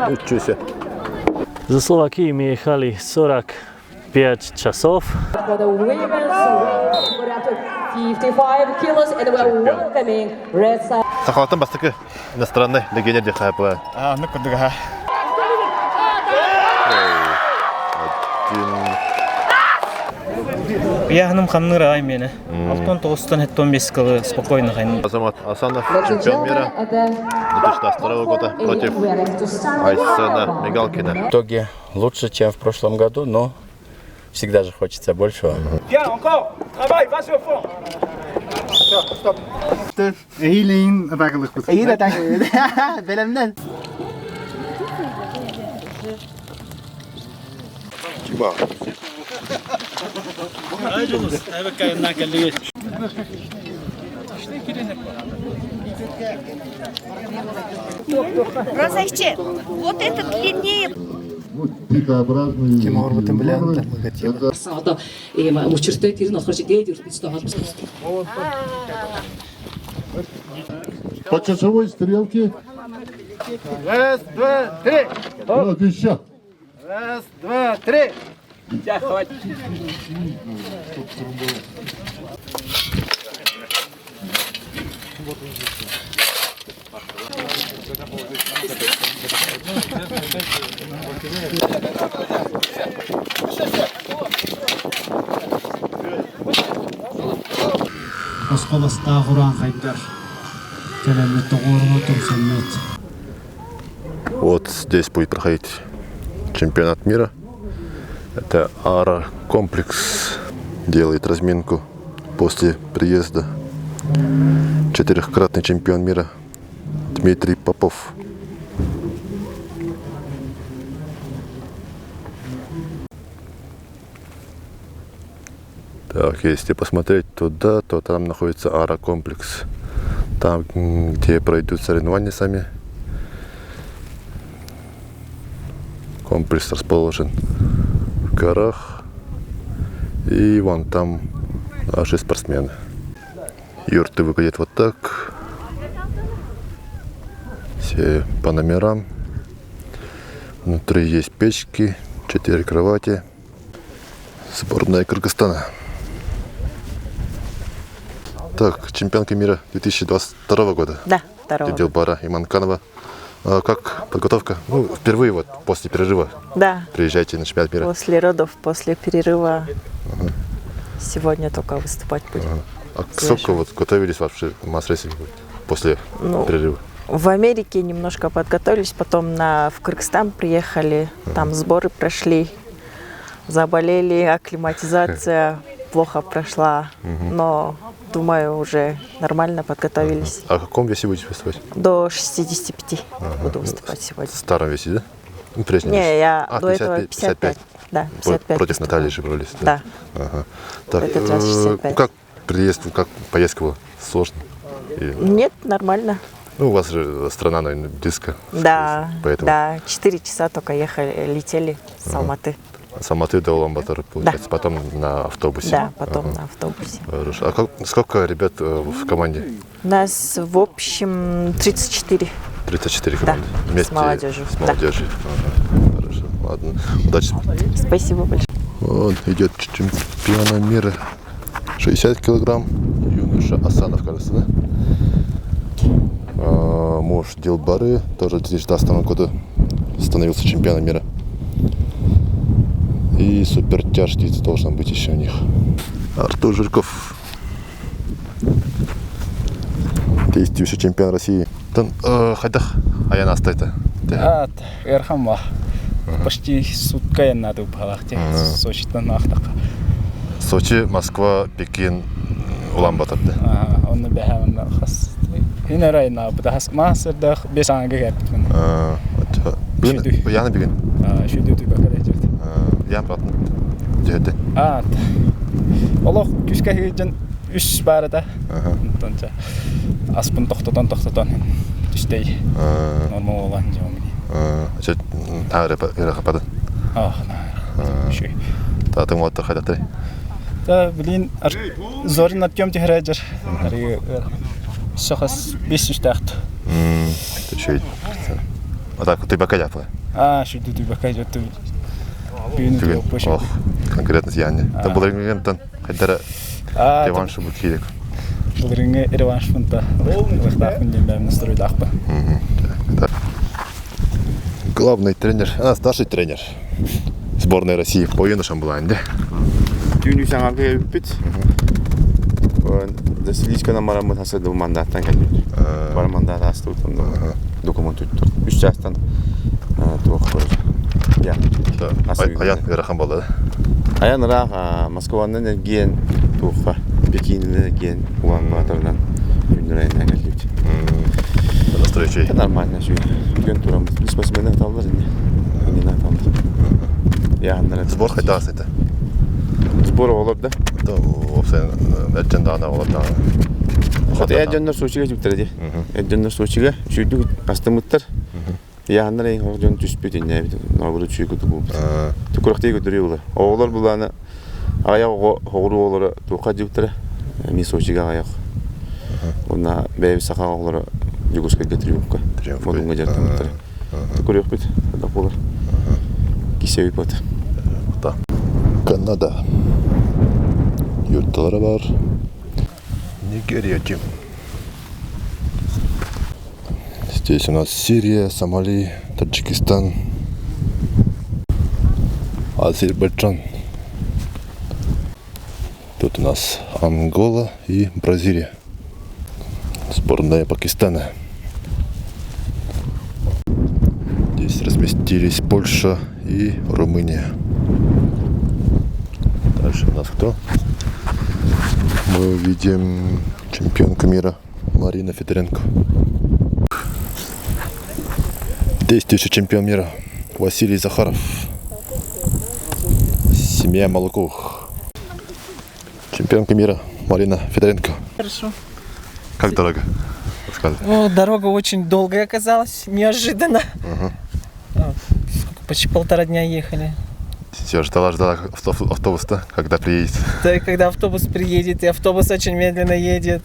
Ничего себе. За Словакией мы ехали 45 часов. Сахалаттан бастыкы иностранный легионер де хайпа. Ну куда? Яғным қамныр ай мені. Алтон тоғыстан әттон бескалы спокойно қайын. Азамат Асанов, чемпион мира 2022 года против Айсена Мигалкина. В итоге лучше, чем в прошлом году, но всегда же хочется большего. Eğileyin bakılık bu. İyi de belemden. Чиба. Разойти. Вот это длиннее. Kim orbatın bilen de. Sağda uçurtay tirin ahırcı değil diyor biz daha. По часовой стрелке. Раз, два, три. Вот еще. Раз, два, три. Осқоластағы құран қайдар. Келеметті ғорына тұрсамет. Вот здесь будет проходить чемпионат мира. Это Ара комплекс делает разминку после приезда. Четырехкратный чемпион мира Дмитрий Попов. Так, если посмотреть туда, то там находится Ара комплекс. Там, где пройдут соревнования сами. Комплекс расположен в горах. И вон там наши спортсмены. Юрты выглядят вот так. Все по номерам. Внутри есть печки, 4 кровати. Сборная Кыргызстана. Так, чемпионка мира 2022 года. Да, второго. Дилбара Иманканова. Как подготовка? Ну, впервые вот после перерыва. Да. Приезжайте на чемпионат мира. После родов, после перерыва. Сегодня только выступать будем. А сколько вот готовились вообще в масс-рейсинге после перерыва? В Америке немножко подготовились, потом в Кыргызстан приехали, там сборы прошли, заболели, акклиматизация плохо прошла, но думаю, уже нормально подготовились. А в каком весе будете выступать? До 65 буду выступать сегодня. В старом весе, да? Ну, прежнем Не, весе. я до этого 55. Да, 55. Против Натальи же боролись. Да. Ага. Так, этот раз 65. как приезд, как поездка была? Сложно? Нет, нормально. Ну, у вас же страна, наверное, близко. Да, Поэтому... да, 4 часа только летели с Алматы. С Алматы до Улан-Батора, получается, потом на автобусе. Да, потом на автобусе. Хорошо. А сколько ребят в команде? У нас в общем 34. 34 команды? Да, вместе с молодежью. С молодежью. Да. Ага. Хорошо, ладно. Удачи. Спасибо большое. Вот идет чемпион мира. 60 килограмм. Юноша Асанов, кажется, да? Муж Дилбары, тоже в 2012 году становился чемпионом мира. И супертяжкий должен быть еще у них. Артур Жирков, действующий чемпион России. Хайдах, Аяна Астайта. Эрхамма. Почти сутка я надо убавить. Сочетан ахтак. Сочи, Москва, Пекин, Улан-Батор. Он бехавна хас. Хина райна, бдахас мастер дах бесанга гэт. Бүгін яны бүгін? Шүдү бакалай жерде. Ян батын жерде. Олох күскә хижен 3 барда. Тонча. Аспын тоқтотон түстей. Нормал olan жомни. Тагы капады. Шүй. Татың отты хайдаттай. Та билин зорин атгам тихраҗар. Сахас 5 тахт. Шүй. А так ты бакаляпы. Что тут пока идет тут. Пьюнут почему? Ох, конкретно яне. Там был регламентан, хотя реванш будет хилик. Бұл ринге реванш фунта. Вахтахын дембем настроить ахпа. Главный тренер, старший тренер сборной России по юношам была, да? Тюнюсанга бит. Засилийска намарам хасадыл мандаттан келген. Бар мандат астутун документ туттур. 3 жастан туохор. Я. Аян Верахан болды, да? Аян Раха Москвадан келген туохка. Пекиннен келген Улан-Батордан Юнрайнан келген. Настройчей. Это нормально все. Ген турам. Спортсмены аталар инде. Не аталар. Я андара. Сбор қайдағыз это? Сбор олар да. Опсен әттен ана олар да. Вот я жөндөр сочиге жүктөрдү. Жөндөр сочиге чүйдү астымыттар. Я андара эң жөн түспөт инде. Нагыры чүйгү бу. Түкүрөктөй көтөрүй булар. Оолар буланы аяк огуру олары тука жүктөрө. Ми сочиге аяк. Она бэби сака олары Югоска гетрюка. Модунга жартамыттар. Көрөк бит. Да болар. Кисеби бат. Да. Канада. Yurtları var. Нигерия, Тим. Здесь у нас Сирия, Сомали, Таджикистан, Азербайджан. Тут у нас Ангола и Бразилия. Сборная Пакистана. Здесь разместились Польша и Румыния. Дальше у нас кто? Мы увидим чемпионка мира Марина Федоренко. Действующий чемпион мира Василий Захаров. Семья Малуковых. Чемпионка мира Марина Федоренко. Хорошо. Как дорога? Рассказывай. Ну, дорога очень долгая оказалась, неожиданно. Почти 1,5 дня ехали. Все, ждала автобус, да, когда приедет. Да, и когда автобус приедет, и автобус очень медленно едет.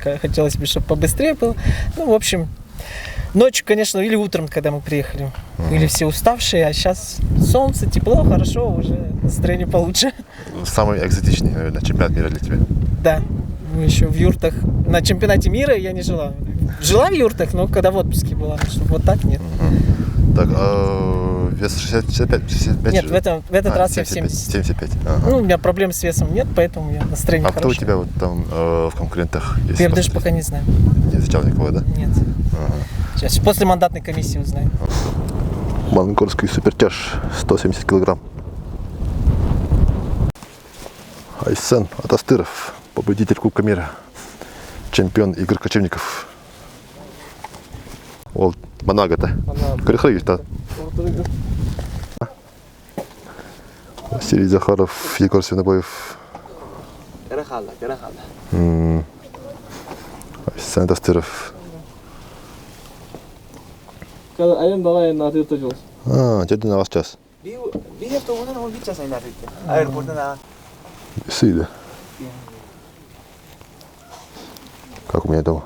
И хотелось бы, чтобы побыстрее было. Ну, в общем, ночью, конечно, или утром, когда мы приехали. Были все уставшие, а сейчас солнце, тепло, хорошо, уже настроение получше. Самый экзотичный, наверное, чемпионат мира для тебя. Да, мы еще в юртах. На чемпионате мира я не жила. Жила в юртах, но когда в отпуске была. Вот так нет. Так, вес 65? Нет, в этот раз я в 70. 75. Ага. Ну, у меня проблем с весом нет, поэтому я настроение хорошее. А кто у тебя вот там в конкурентах? Я даже пока не знаю. Не изучал никого, да? Нет. Ага. Сейчас после мандатной комиссии узнаю. Монгольский супертяж, 170 килограмм. Айсен Атастыров, победитель Кубка мира, чемпион игр кочевников. Ол Манагата. Крыхрыгишь-то. Василий Захаров, Егор Свинобоев. Айсен Атастыров. Дядя на вас час. Весы, как у меня дома?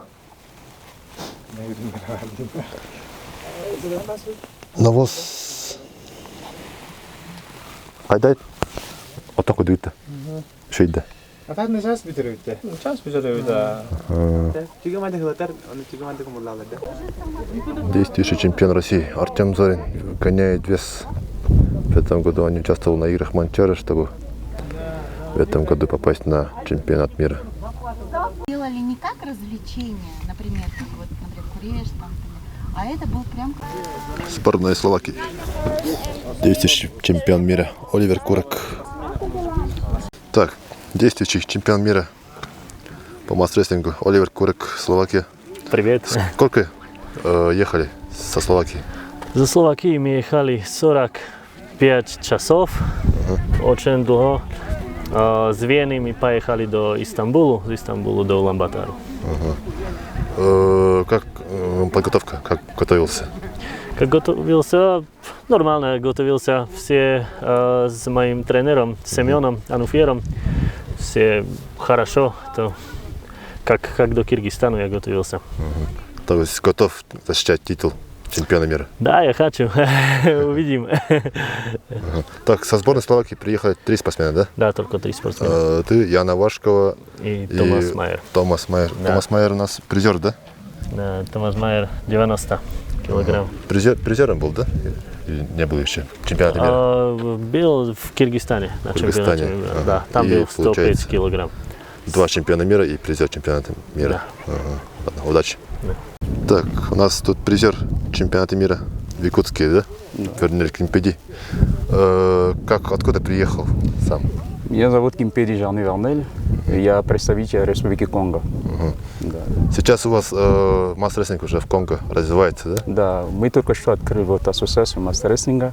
Навоз. Қайда? Отақ өдейді. Шейді. Атадны час битирүүтэ. Час битирүүтэ. Действующий чемпион России Артем Зорин гоняет вес. В этом году он участвовал на играх Манчары, чтобы в этом году попасть на чемпионат мира. Делали не как развлечение, например, ты вот, например, куришь там, а это был прям... Сборная Словакии. Действующий чемпион мира Оливер Курок. Так, действующий чемпион мира по масс-рестлингу Оливер Курок, Словакия. Привет. Сколько ехали со Словакии? За Словакии мы ехали 45 часов. Очень долго. С Вены мы поехали до Истанбула, с Истанбула до Улан-Батора. Как подготовка? Как готовился? Как готовился? Нормально готовился. Все с моим тренером Семеном Ануфьером. Все хорошо. То, как до Киргизстана я готовился. То есть готов защищать титул чемпиона мира? Да, я хочу. Увидим. Так, со сборной Словакии приехали 3 спортсмена, да? Да, только 3 спортсмена. Ты, Яна Вашкова и Томас Майер. Томас Майер. Да. Томас Майер у нас призер, да? Да, Томас Майер 90 килограмм. Призером был, да? Или не был еще чемпионата мира? Был в Киргизстане на чемпионате мира. Ага. Да, там И был 105 килограмм. 2 чемпиона мира и призер чемпионата мира. Да. Ага. Ладно, удачи. Да. Так, у нас тут призер чемпионата мира в Якутске, да? Вернель Кимпеди. Откуда приехал сам? Меня зовут Кимпеди Жан Вернель. Я представитель Республики Конго. Да. Сейчас у вас масс-рестлинг уже в Конго развивается, да? Да, мы только что открыли вот ассоциацию масс-рестлинга.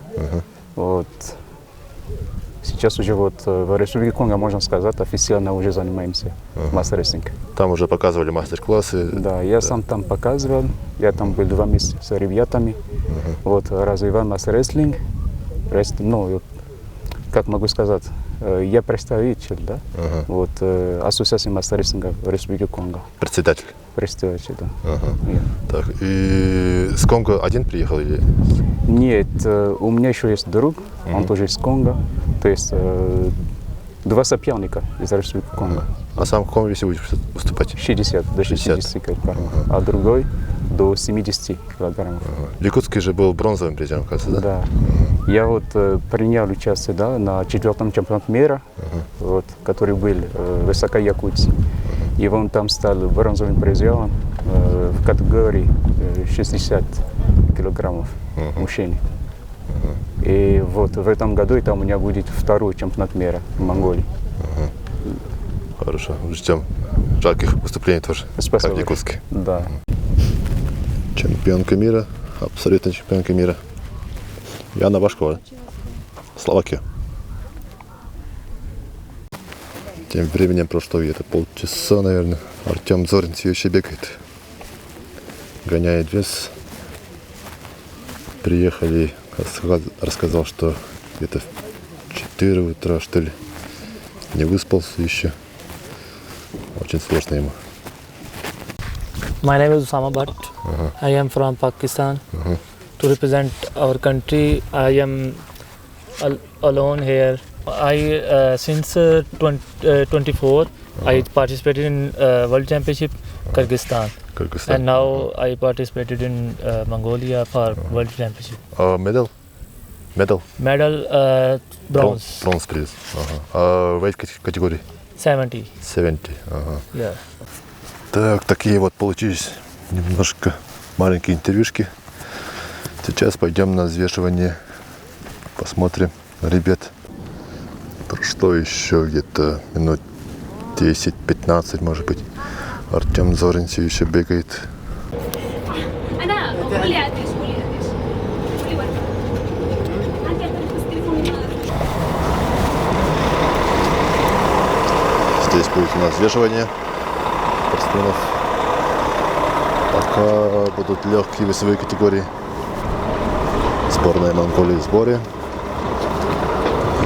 Вот. Сейчас уже вот в Республике Конго, можно сказать, официально уже занимаемся масс-рестлингом. Там уже показывали мастер-классы? Да, я сам там показывал. Я там был 2 месяца с ребятами. Вот, развивал масс-рестлинг. Ну, как могу сказать, я представитель, да? Вот, ассоциации масс-рестлинга в Республике Конго. Председатель? Председатель, да. Так, и с Конго один приехал или? Нет, у меня еще есть друг, он тоже из Конго. То есть 2 соперника из Республики Конго. А сам в каком весе будешь выступать? 60, до 60 килограммов. А другой до 70 килограммов. В Якутске же был бронзовым призером, кажется, да? Да. Я вот принял участие, да, на 4-м чемпионате мира, вот, который был в Высокой Якутии. И он там стал бронзовым призером в категории 60 килограммов мужчин. И вот в этом году это у меня будет 2-й чемпионат мира в Монголии. Хорошо, ждем жарких выступлений тоже. Спасибо. Как в Якутске. Да. Чемпионка мира, абсолютно чемпионка мира. Яна Вашкова, Словакия. Тем временем прошло где-то полчаса, наверное. Артем Зорин все еще бегает. Гоняет вес. Приехали, рассказал, что где-то в 4 утра, что ли, не выспался еще. Очень сложно ему. My name is Usama Bhatt. I am from Pakistan. To represent our country, I am alone here. I since 24, I participated in World Championship Kyrgyzstan. And now I participated in Mongolia for World Championship. Medal? Medal bronze. Bronze приз. Weight категории? 70. 70. Ага. Yeah. Так, такие вот получились немножко маленькие интервьюшки. Сейчас пойдем на взвешивание. Посмотрим на ребят. Прошло еще где-то минут 10-15, может быть. Артем Зорин все еще бегает. Здесь будет у нас взвешивание спортсменов. Пока будут легкие весовые категории. Сборная Монголии в сборе.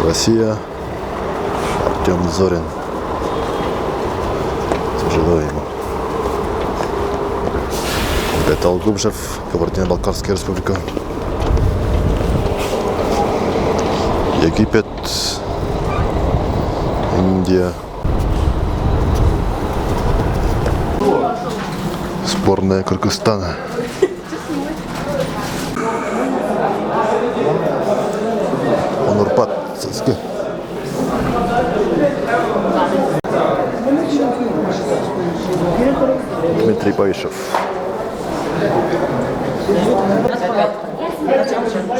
Россия. Артем Зорин. Тяжело ему. Бетал Губжев, Кабардино-Балкарская республика. Египет. Индия. Сборная Кыргызстана. Онурпат Саски. Дмитрий Баишев.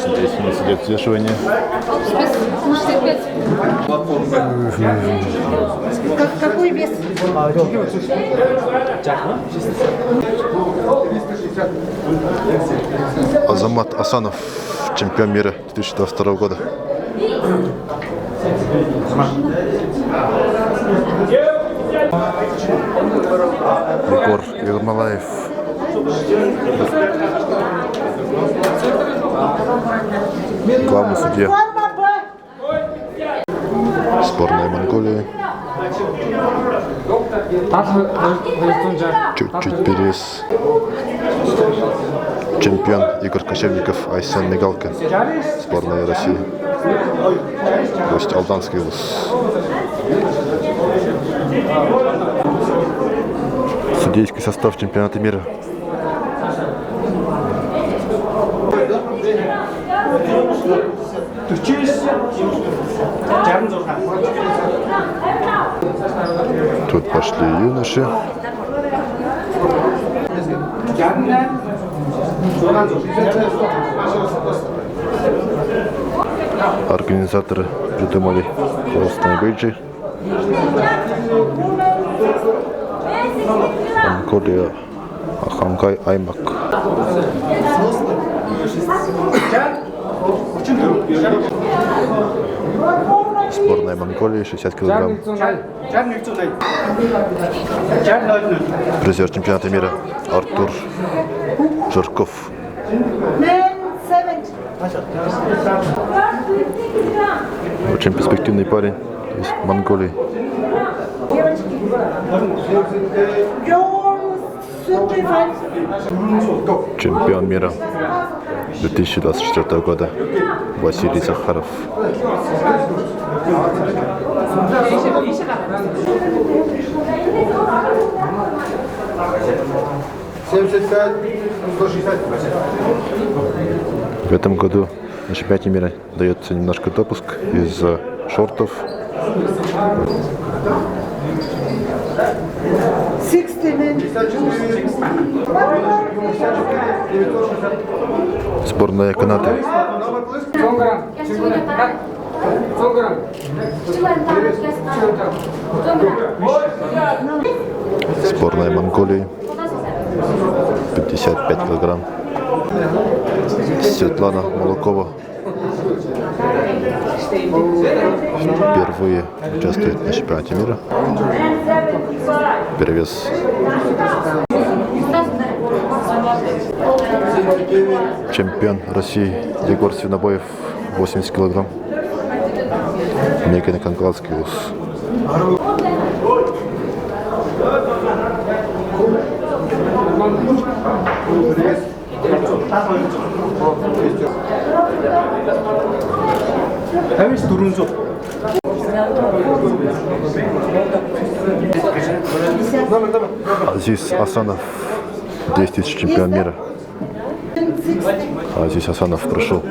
Здесь у нас идет взвешивание. Какой вес? Азамат Асанов, чемпион мира 2022 года. Егор Ермолаев. Главный судья. Сборная Монголии. Чуть-чуть перес. Чемпион Игорь Кочевников, Айсен Мигалкин, сборная России. Гость Алданский вуз. Судейский состав чемпионата мира. Тут пошли юноши. Организаторы придумали классные бейджи. Монголия, Ахангай, Аймак. Сборная Монголии, 60 килограмм. Призер чемпионата мира Артур Жирков. Очень перспективный парень из Монголии. Чемпион мира 2024 года Василий Захаров. В этом году на чемпионате мира дается немножко допуск из-за шортов. Сборная Канады. Сборная Монголии. 55 килограмм. Светлана Молокова впервые участвует на чемпионате мира. Перевес. Чемпион России Егор Свинобоев, 80 килограмм. Мекино-Конкладский вуз. Азиз Асанов, 10 тысяч чемпион мира. Азиз Асанов прошел.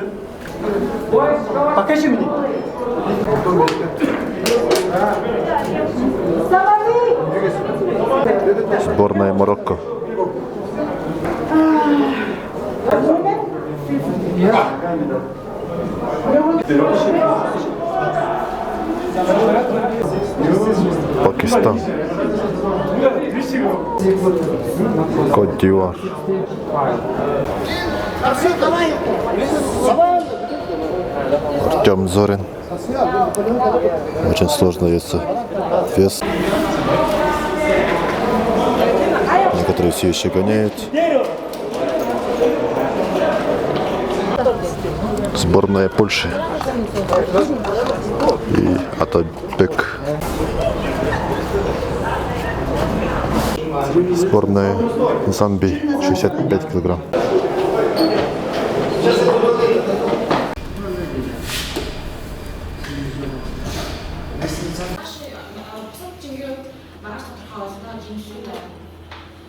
Покажи мне. Сборная Марокко. Пакистан. Кот-д'Ивуар. Артем Зорин. Очень сложно дается вес. Некоторые все еще гоняют. Сборная Польши и Атабек. Сборная Замбии, 65 килограмм.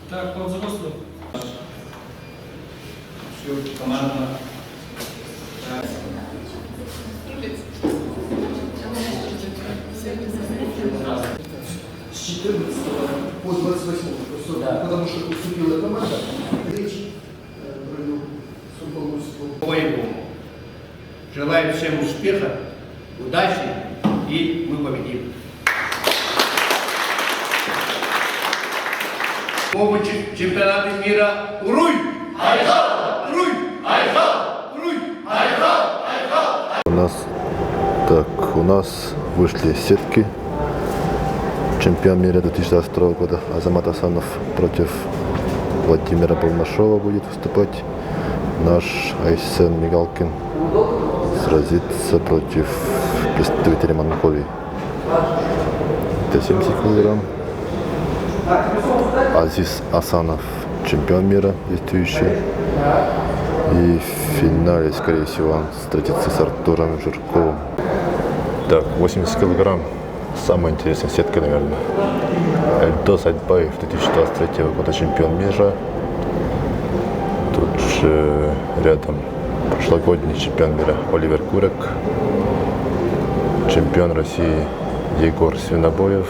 Так, по взрослым. Все, команда. С 14 по 28, да. Потому что уступила команда. Речь провел Сумполовского. Желаю всем успеха, удачи, и мы победим. Новый чемпионат мира Уруй! Айха! Уруй! Айха! Уруй! Айха! Айха! У нас вышли сетки. Чемпион мира 2022 года Азамат Асанов против Владимира Балмашова будет выступать. Наш Айсен Мигалкин сразится против представителя Монголии. Это 70 килограмм. Азиз Асанов чемпион мира действующий. И в финале, скорее всего, он встретится с Артуром Жирковым. Так, 80 килограмм. Самая интересная сетка, наверное. Эльдос Айтбаев, 2023 года чемпион мира. Тут же рядом прошлогодний чемпион мира Оливер Курек. Чемпион России Егор Свинобоев.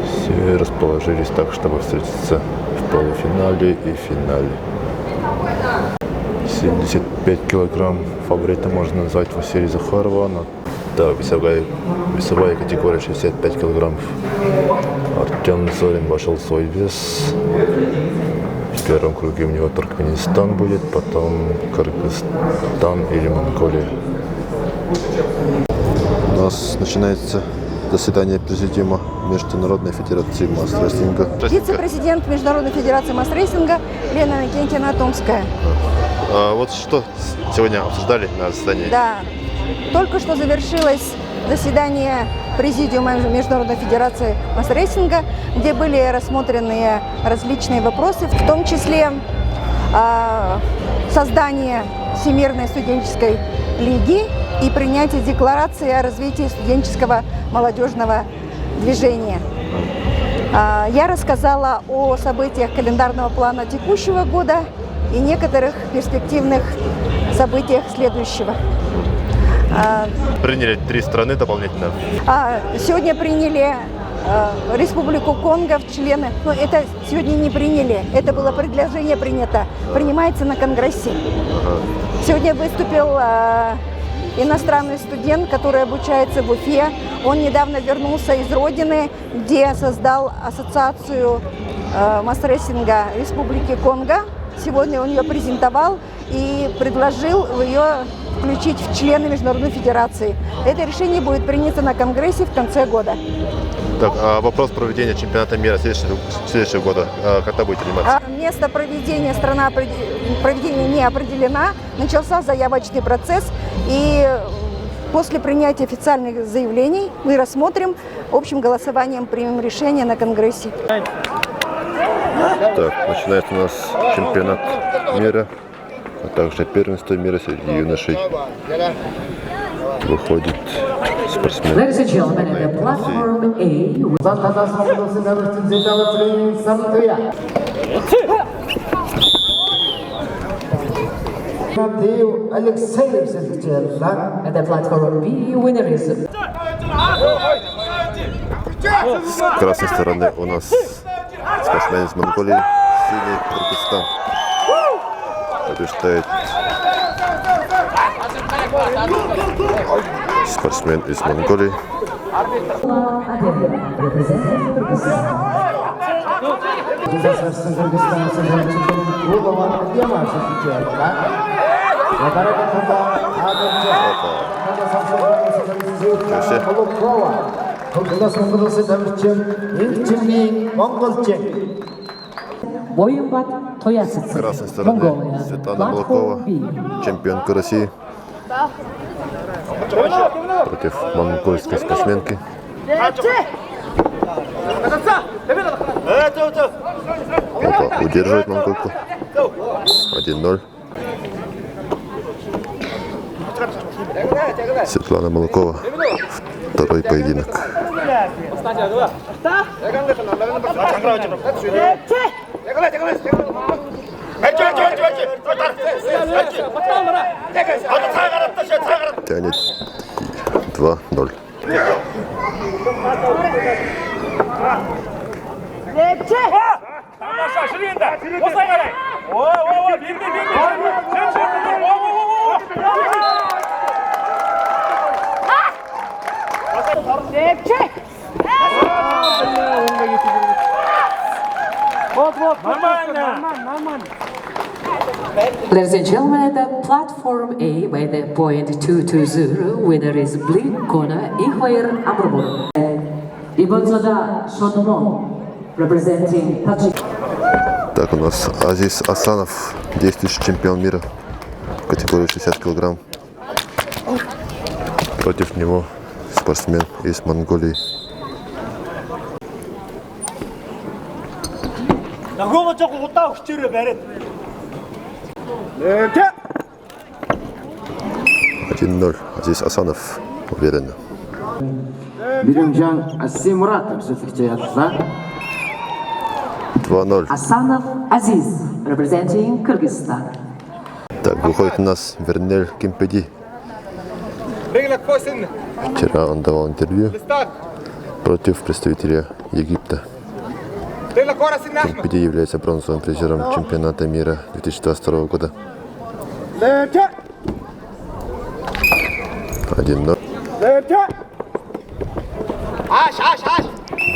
Все расположились так, чтобы встретиться в полуфинале и финале. 75 килограмм фаворита можно назвать Василия Захарова. Да, весовая категория 65 килограммов. Артем Зорин вошел в свой вес. В первом круге у него Туркменистан будет, потом Кыргызстан или Монголия. У нас начинается заседание президиума Международной Федерации Масс-рестлинга. Вице-президент Международной Федерации Масс-рестлинга Лена Никентьевна Томская. Вот что сегодня обсуждали на заседании? Да, только что завершилось заседание президиума Международной Федерации Масс-рестлинга, где были рассмотрены различные вопросы, в том числе создание Всемирной студенческой лиги и принятие декларации о развитии студенческого молодежного движения. Я рассказала о событиях календарного плана текущего года и некоторых перспективных событиях следующего. Приняли 3 страны дополнительно. Сегодня приняли Республику Конго в члены, но это сегодня не приняли, это было предложение принято, принимается на Конгрессе. Сегодня выступил иностранный студент, который обучается в Уфе. Он недавно вернулся из родины, где создал ассоциацию масс-рестлинга Республики Конго. Сегодня он ее презентовал и предложил ее включить в члены Международной Федерации. Это решение будет принято на Конгрессе в конце года. Так, вопрос проведения чемпионата мира следующего года. Когда будет приниматься? Место проведения, страна проведения не определена. Начался заявочный процесс. И после принятия официальных заявлений мы рассмотрим, общим голосованием примем решение на Конгрессе. Так, начинается у нас чемпионат мира, а также первенство мира среди юношей. Выходит спортсмен. Ladies and gentlemen, at the platform A, the platform B, winner is. С красной стороны у нас спортсмен из Монголии, с синей Кыргызстан. Побеждает спортсмен из Монголии. С красной стороны Светлана Молокова, чемпионка России, против монгольской спортсменки. Опа, удерживает монголку. 1-0. Светлана Молокова. Второй поединок. Тянет 2-0. Ladies and gentlemen, at the platform A, by the point 220, winner is blue corner Ihwair Amrobur. Ibonzada Shotmon, representing Tajikistan. Так, у нас Азиз Асанов, действующий чемпион мира в категории 60 килограмм. Против него спортсмен из Монголии. 1-0. Здесь Асанов уверенно. Биримжан Асимуратов, 2-0. Асанов Азиз, representing Kyrgyzstan. Так, выходит у нас Вернель Кимпеди. Вчера он давал интервью против представителя Египта. Кимпеди является бронзовым призером чемпионата мира 2022 года. 1-0.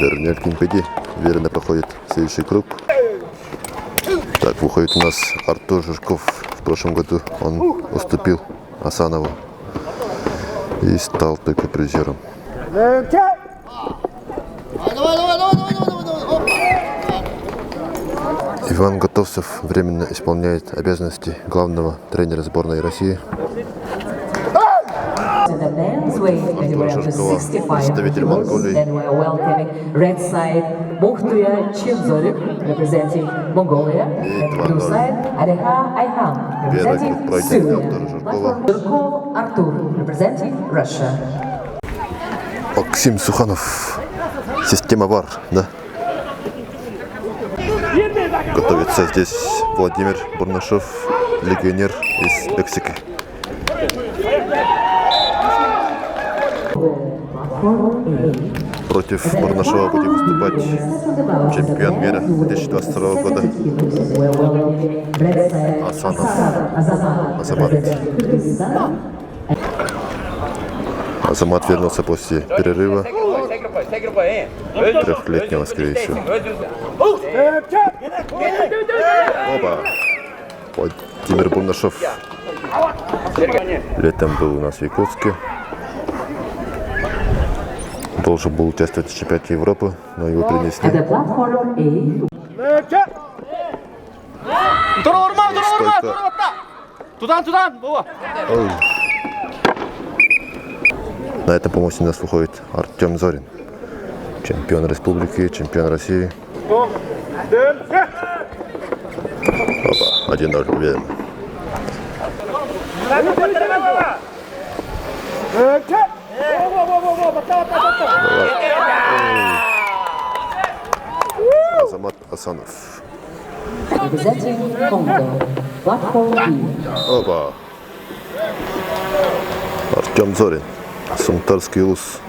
Вернель Кимпеди уверенно проходит следующий круг. Так, выходит у нас Артур Жирков. В прошлом году он уступил Асанову и стал только призером. Иван Готовцев временно исполняет обязанности главного тренера сборной России. Артур Жиркова, представитель Монголии. Red side, Mukhtuya Chinzorik, representing Mongolia. Blue side, Adeha Ayhan, representing Syria. Жирков Артур, representing Russia. Максим Суханов. Система ВАР, да? Готовится здесь Владимир Бурнашов, легионер из Мексики. Против Бурнашова будет выступать чемпион мира 2022 года Асанов Азамат. Азамат вернулся после перерыва, трехлетнего, скорее всего. Опа! Владимир Бурнашов. Летом был у нас в Якутске. Должен был участвовать в чемпионате Европы, но его перенесли. Ой. На этом помощи у нас выходит Артем Зорин. Чемпион республики, чемпион России. Опа, 1-0, уверен. Азамат Асанов. Опа. Артем Зорин. Сунтарский улус.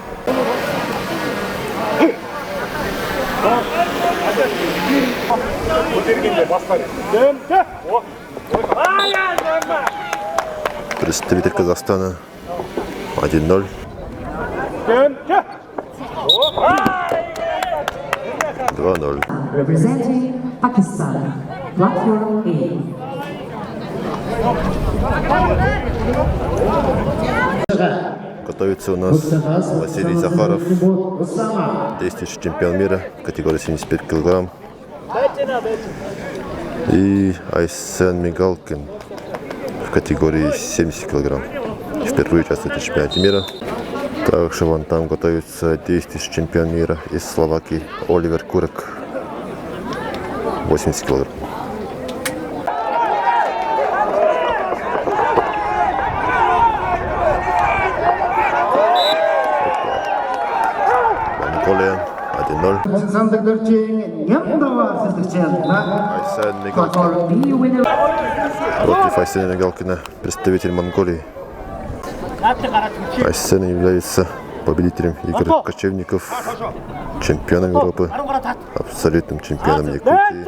Представитель Казахстана. 1-0. Representing Pakistan, platform A. Готовится у нас Василий Захаров, действующий чемпион мира в категории 75 кг. И Айсен Мигалкин в категории 70 кг. Впервые участвует в чемпионате мира. Также вон там готовится действующий чемпион мира из Словакии Оливер Курек, 80 кг. Монголия 1-0. Айсен Мигалкин. Против Айсена Мигалкина представитель Монголии. Айсен является победителем игр кочевников, чемпионом Европы, абсолютным чемпионом Якутии.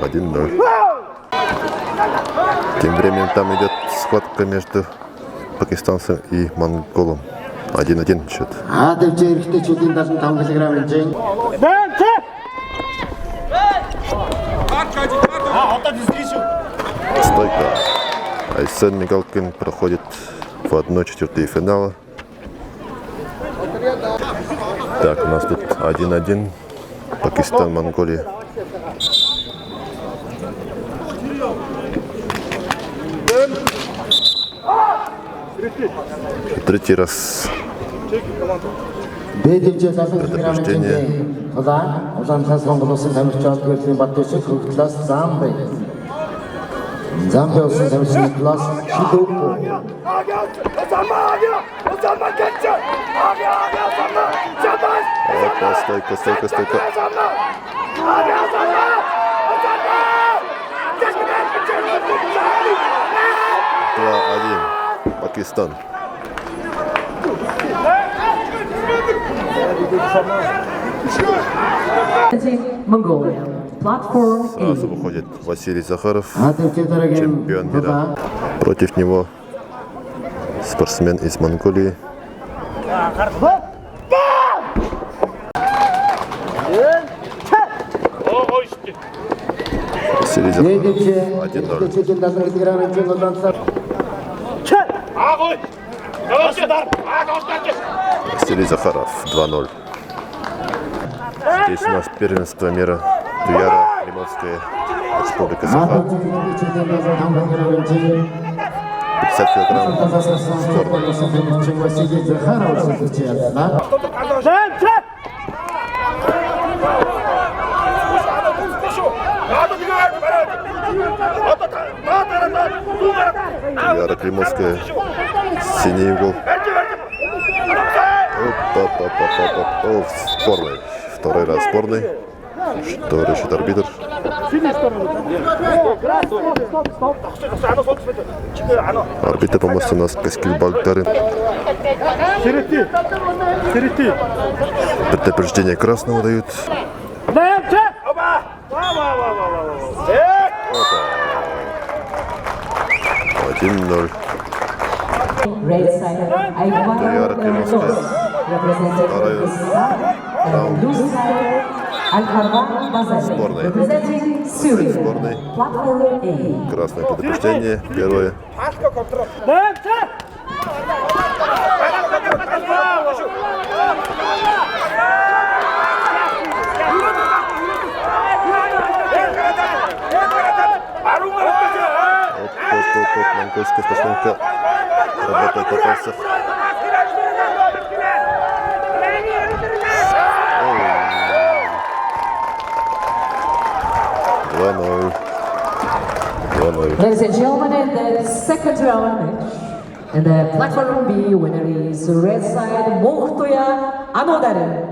1-0. Тем временем там идет схватка между пакистанцем и монголом. 1-1 счет. Стойка. Айсен Мигалкин проходит в 1/4 финала. Так, у нас тут 1-1. Пакистан, Монголия. Третий раз Предупреждение. Опа, стойка, стойка, стойка. 2-1. Пакистан. Mongolia. Platform Сразу выходит Василий Захаров, чемпион мира. Против него спортсмен из Монголии. Василий Захаров 1-0. Василий Захаров 2-0. Здесь у нас первенство мира Туяра, Лимовская, Республика Саха. 50 килограмм Туяра, Климовская, синий угол. Спорный. Второй раз спорный. Что решит арбитр? Арбитр помощник у нас Каскил Балтарин. Предупреждение красного дают. 1-0. Туяра, Климовская. Второй раунд. Сборной. Сборной. Красное предупреждение. Первое. Монгольская спортсменка работает на пальцах. 2-0. Ladies and gentlemen, in the second round match, and the platform B winner is red side Мохтоя Анодарин.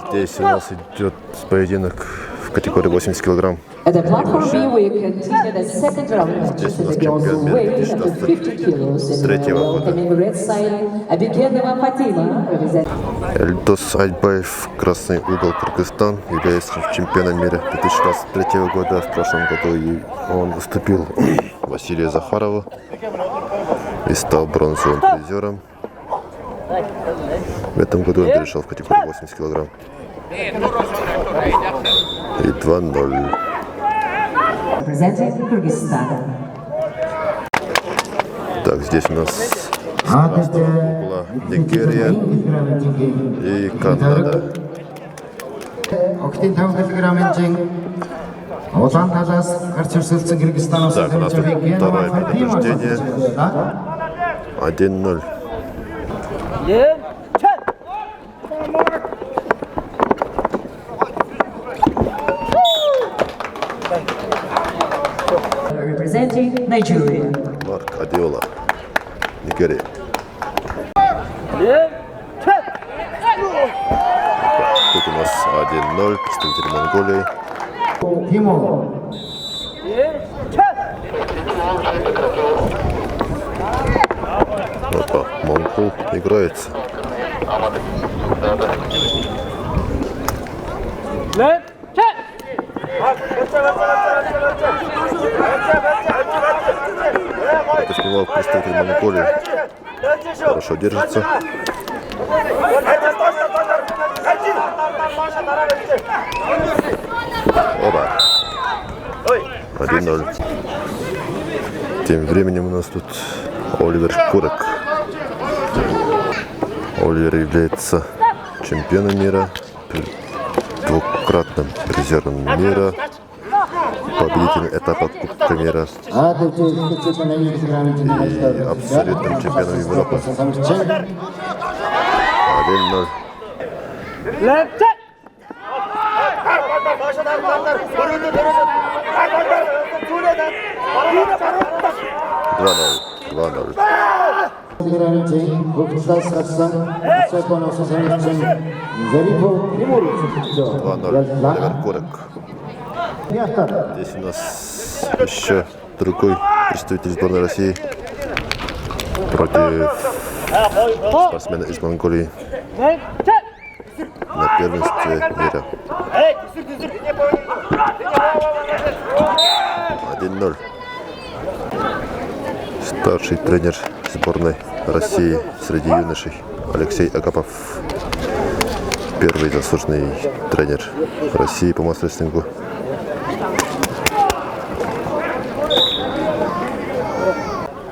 Здесь у нас идет поединок в категории 80 килограмм. At the platform B, we continue the second round match in the girls' weight up to 50 kilos. And welcoming red side Абикенова Фатима. Эльдос Альбаев, красный угол, Кыргызстан, является чемпионом мира 2023 года. В прошлом году он выступил Василия Захарова и стал бронзовым призером. В этом году он перешел в категорию 80 килограмм. И 2-0. Так, здесь у нас с красного угла Нигерия и Канада. Так, у нас тут второе предупреждение. 1-0. Representing Nigeria. Марк Адиола, Нигерия. Тут у нас 1-0, представитель Монголии. Опа, Монгол играется. Это снимал представитель Монголии. Хорошо держится. Опа. 1-0. Тем временем у нас тут Оливер Курек. Оливер является чемпионом мира, двукратным призером мира, победителем этапа Кубка мира и абсолютным чемпионом Европы. 1-0. Здесь у нас еще другой представитель сборной России против спортсмена из Монголии на первенстве мира. 1-0. Старший тренер сборной России среди юношей Алексей Агапов. Первый заслуженный тренер России по масс-рестлингу.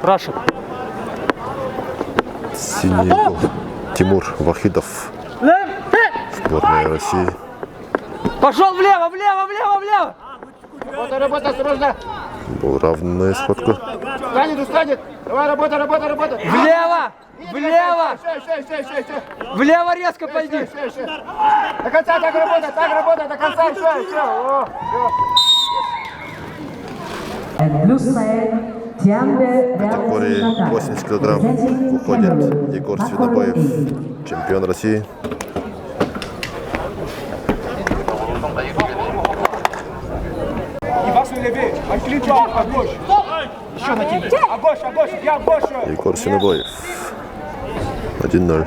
Раша. Синий гол. Тимур Вахидов. Сборная России. Пошел влево, влево, влево, влево! Работа, осторожно! Был равная схватка. Устанет! Давай, работа! Влево! Влево! Влево резко пойди! До конца так работа, до конца, еще! В категории 80 килограмм выходит Егор Свинобоев, чемпион России. Егор Свинобоев. 1-0.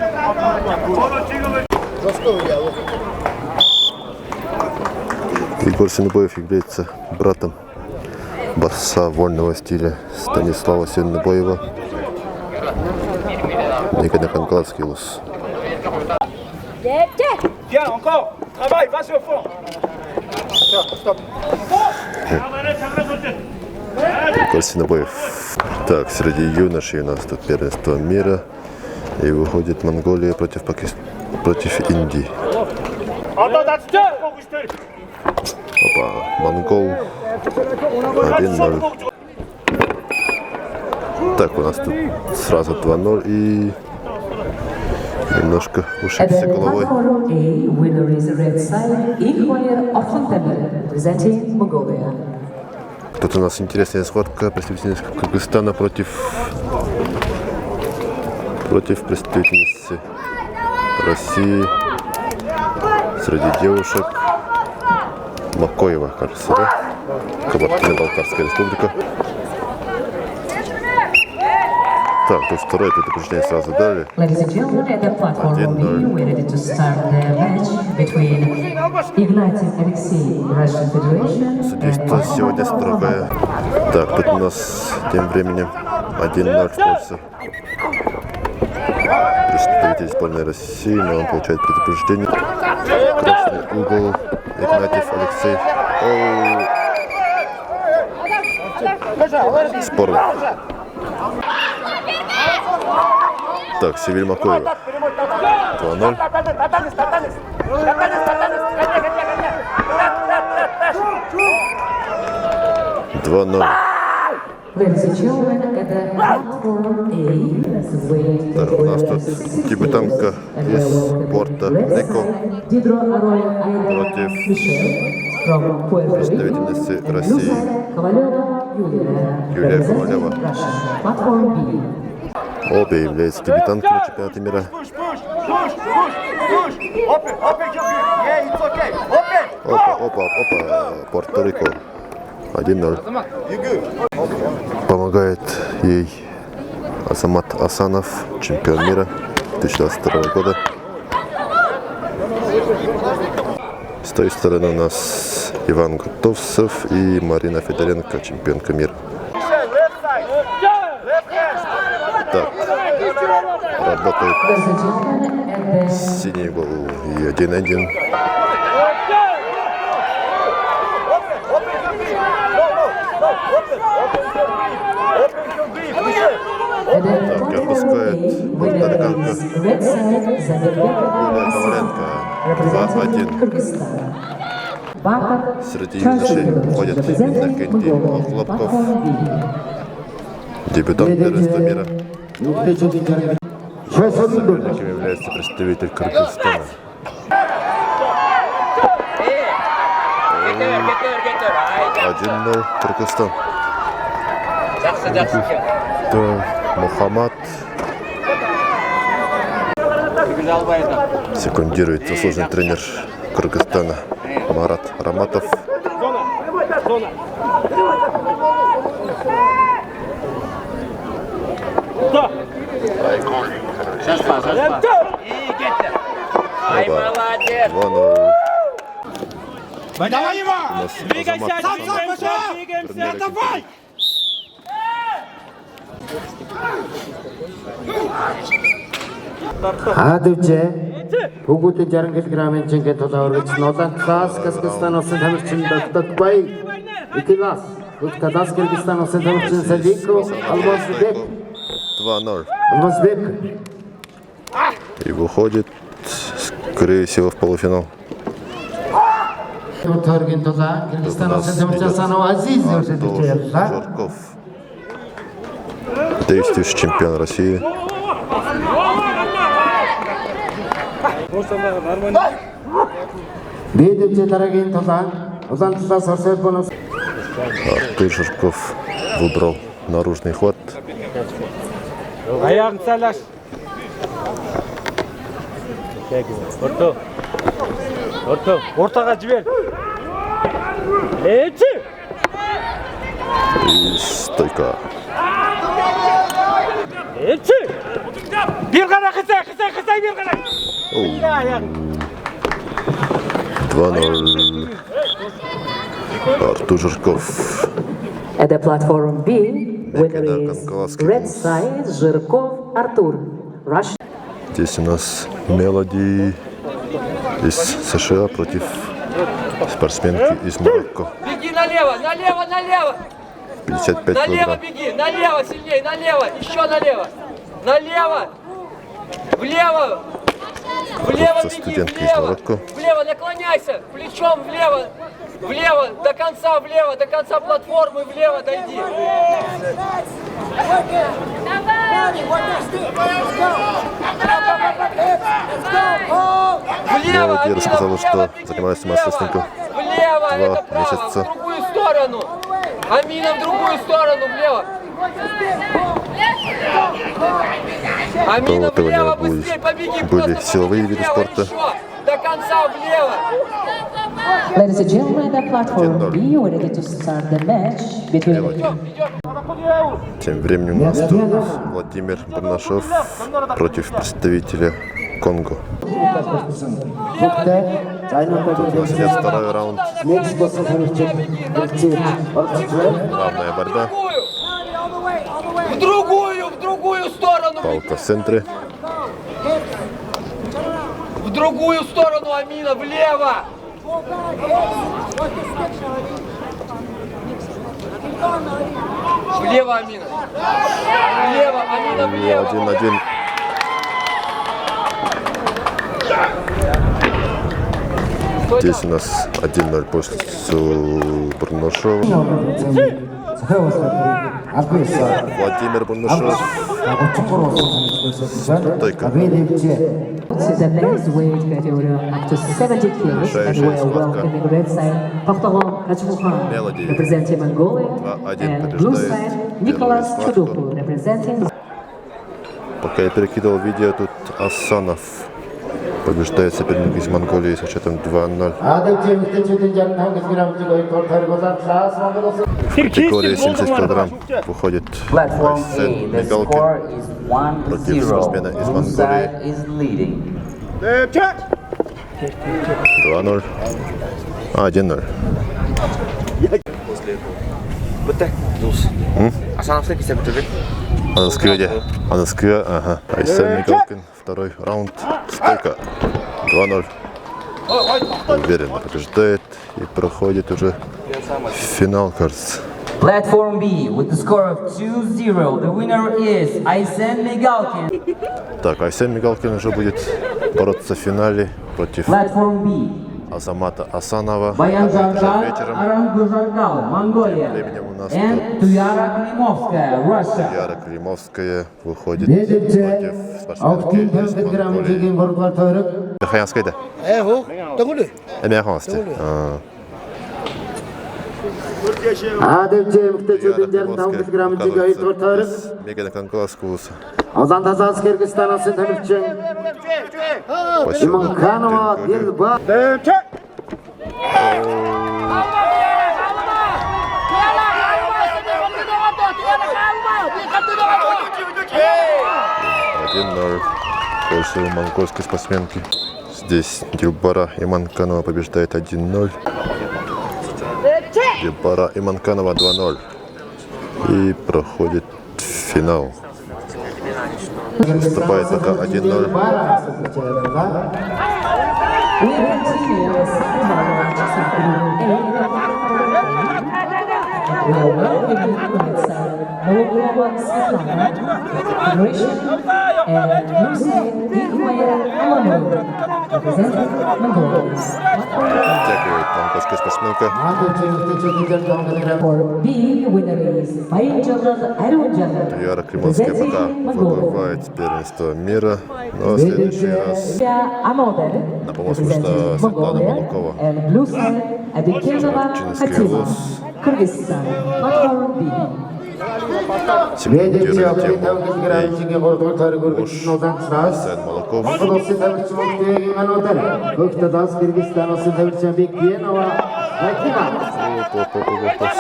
Егор Свинобоев является братом борца вольного стиля Станислава Свинобоева. Никогда Канкалский лус. Егор Свинобоев. Так, среди юношей у нас тут первенство мира. И выходит Монголия против Индии. Опа, монгол 1-0. Так, у нас тут сразу 2-0 и немножко ушибся головой. Тут у нас интересная схватка представительницы Кыргызстана против представительницы России среди девушек. Макоева, кажется, да? Кабардино-Балкарская республика. Так, тут второе предупреждение сразу дали. 1-0. Судейство сегодня строгое. Так, тут у нас тем временем 1-0 в пользу представитель сборной России, но он получает предупреждение. Красный угол. Игнатьев Алексей. Спорно. Так, Севиль Макоева. 2-0. Так, у нас тут дебютантка из Порто-Рико против представительницы России Юлия Ковалева. Обе являются дебютантками на чемпионате мира. Опа, Порто-Рико. 1-0. Помогает ей Азамат Асанов, чемпион мира 2022 года. С той стороны у нас Иван Гутовцев и Марина Федоренко, чемпионка мира. Так, работает синий гол и 1-1. Так, опускает Бондаренко. Юлия Коваленко 2-1. Среди юношей входит Иннокентий Хлопков, дебютант первенства мира. Соперником является представитель Кыргызстана. 1-0 Кыргызстан. Это Мухаммад. Секундирует заслуженный тренер Кыргызстана Марат Раматов. Ай, молодец! 2-0. Давай его! Двигайся, двигаемся, давай! Адывче бүгүтэ 60 кг чемпион тодорч Нозан Класс Кыргызстан улсын тамирчин Дактатбай Итилас Кыргызстан Кыргызстан улсын тамирчин Садиков Алмазбек 2-0. Алмазбек И выходит, скорее всего, в полуфинал. Торген Тоза Кыргызстан улсын тамирчин Санов Азиз Жирков. Действующий чемпион России. Артур Жирков выбрал наружный ход. Аяғын сәл аш. Ортаға жібер. И стойка. Bir qara qısay bir qara. 2-0. Артур Жирков. At the platform B, winner is red side Жирков Артур. Russia. Здесь у нас Мелоди из США против спортсменки из Марокко. Беги налево, налево, налево. 55 Налево килограмм. беги, налево сильнее, налево, еще налево. Налево. Влево. Влево Со беги, студенткой из влево. Марокко. Влево, наклоняйся, плечом влево. Влево, до конца платформы, влево дойди. Влево, Мелоди рассказала, что занимается мастерством влево, 2 это право, месяца. в другую сторону. Амина в другую сторону, влево. До Амина этого влево, у него быстрее побеги. были силовые виды Влево спорта. еще, до конца влево. Ladies and gentlemen, at the platform B, we're ready to start the match between Тем временем у нас тут Владимир Барнашов против представителя Конго. Тут у нас идет второй раунд. Равная борьба. В другую сторону. Палка в центре. В другую сторону, Амина, влево. Влево, Амина. Влево, Амина, влево. 1-1. Здесь у нас 1-0 после Барнашова. Владимир Барнашов. Стойка. Today's weight category up to 70 kilos and we're welcoming red side Пахталон Качмухан representing Mongolia and blue side Nicolas Чудуку representing. Пока я перекидывал видео, тут Асанов побеждает соперника из Монголии с счетом 2-0. Категория 70 килограмм выходит Айсен Мигалкин против спортсмена из Монголии. 2-0. 1-0. Асановский кисет бітірді. Анаския, ага. Айсен Мигалкин, второй раунд. Стойка. 2-0. Уверенно побеждает и проходит уже финал, кажется. Platform B with the score of 2-0. The winner is Айсен Мигалкин. Так, Айсен Мигалкин уже будет бороться в финале против Platform B Азамата Асанова. Баян Завтра Жаргал, вечером. Арангу Жаргал, Монголия. Временем у нас And Туяра Климовская, Russia. Яра Климовская выходит против спортсменки из Монголии. Хаянская, да? Мяхонсти. Адевче мөхтөчөдүндөрн 5 грамм жигайт ортарык. Мегана Конкурс. Озан Тазас Кыргызстан асын тамирчен. Иманканова Дилба. В пользу монгольской спортсменки. Здесь Дилбара Иманканова побеждает 1-0. Дилбара Иманканова 2-0. И проходит финал. Выступает пока 1-0. Дякует монгольская спортсменка. Яра Климовская пока выбывает первенство мира, но в следующий раз на помощь вышла Светлана Молокова. Чинский лос. Секундирует тему Асен Молоков.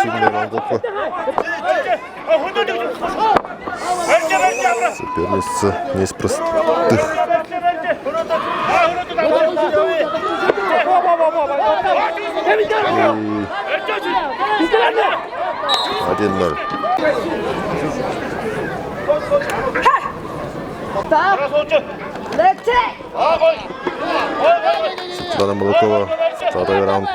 Сильная Молокова. Соперница не из простых. 1-0. Светлана Молокова, второй раунд.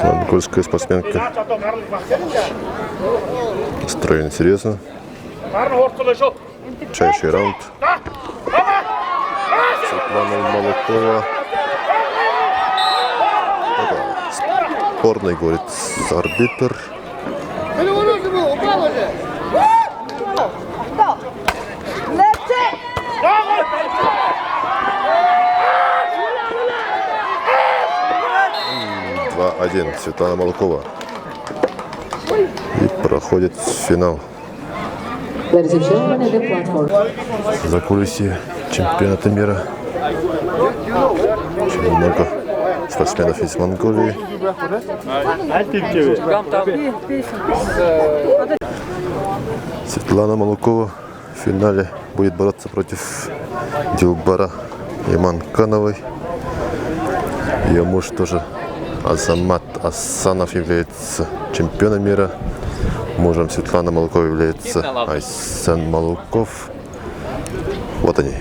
Монгольская спортсменка настроена серьезно. Чайший раунд. Светлана Молокова. Спорный, говорит арбитр. Один Светлана Молокова. И проходит финал. За кулисье чемпионата мира. Очень много спортсменов из Монголии. Светлана Молокова в финале будет бороться против Дилбара Иманкановой. Ее муж тоже Азамат Асанов является чемпионом мира. Мужем Светланы Молоковой является Айсен Молоков. Вот они.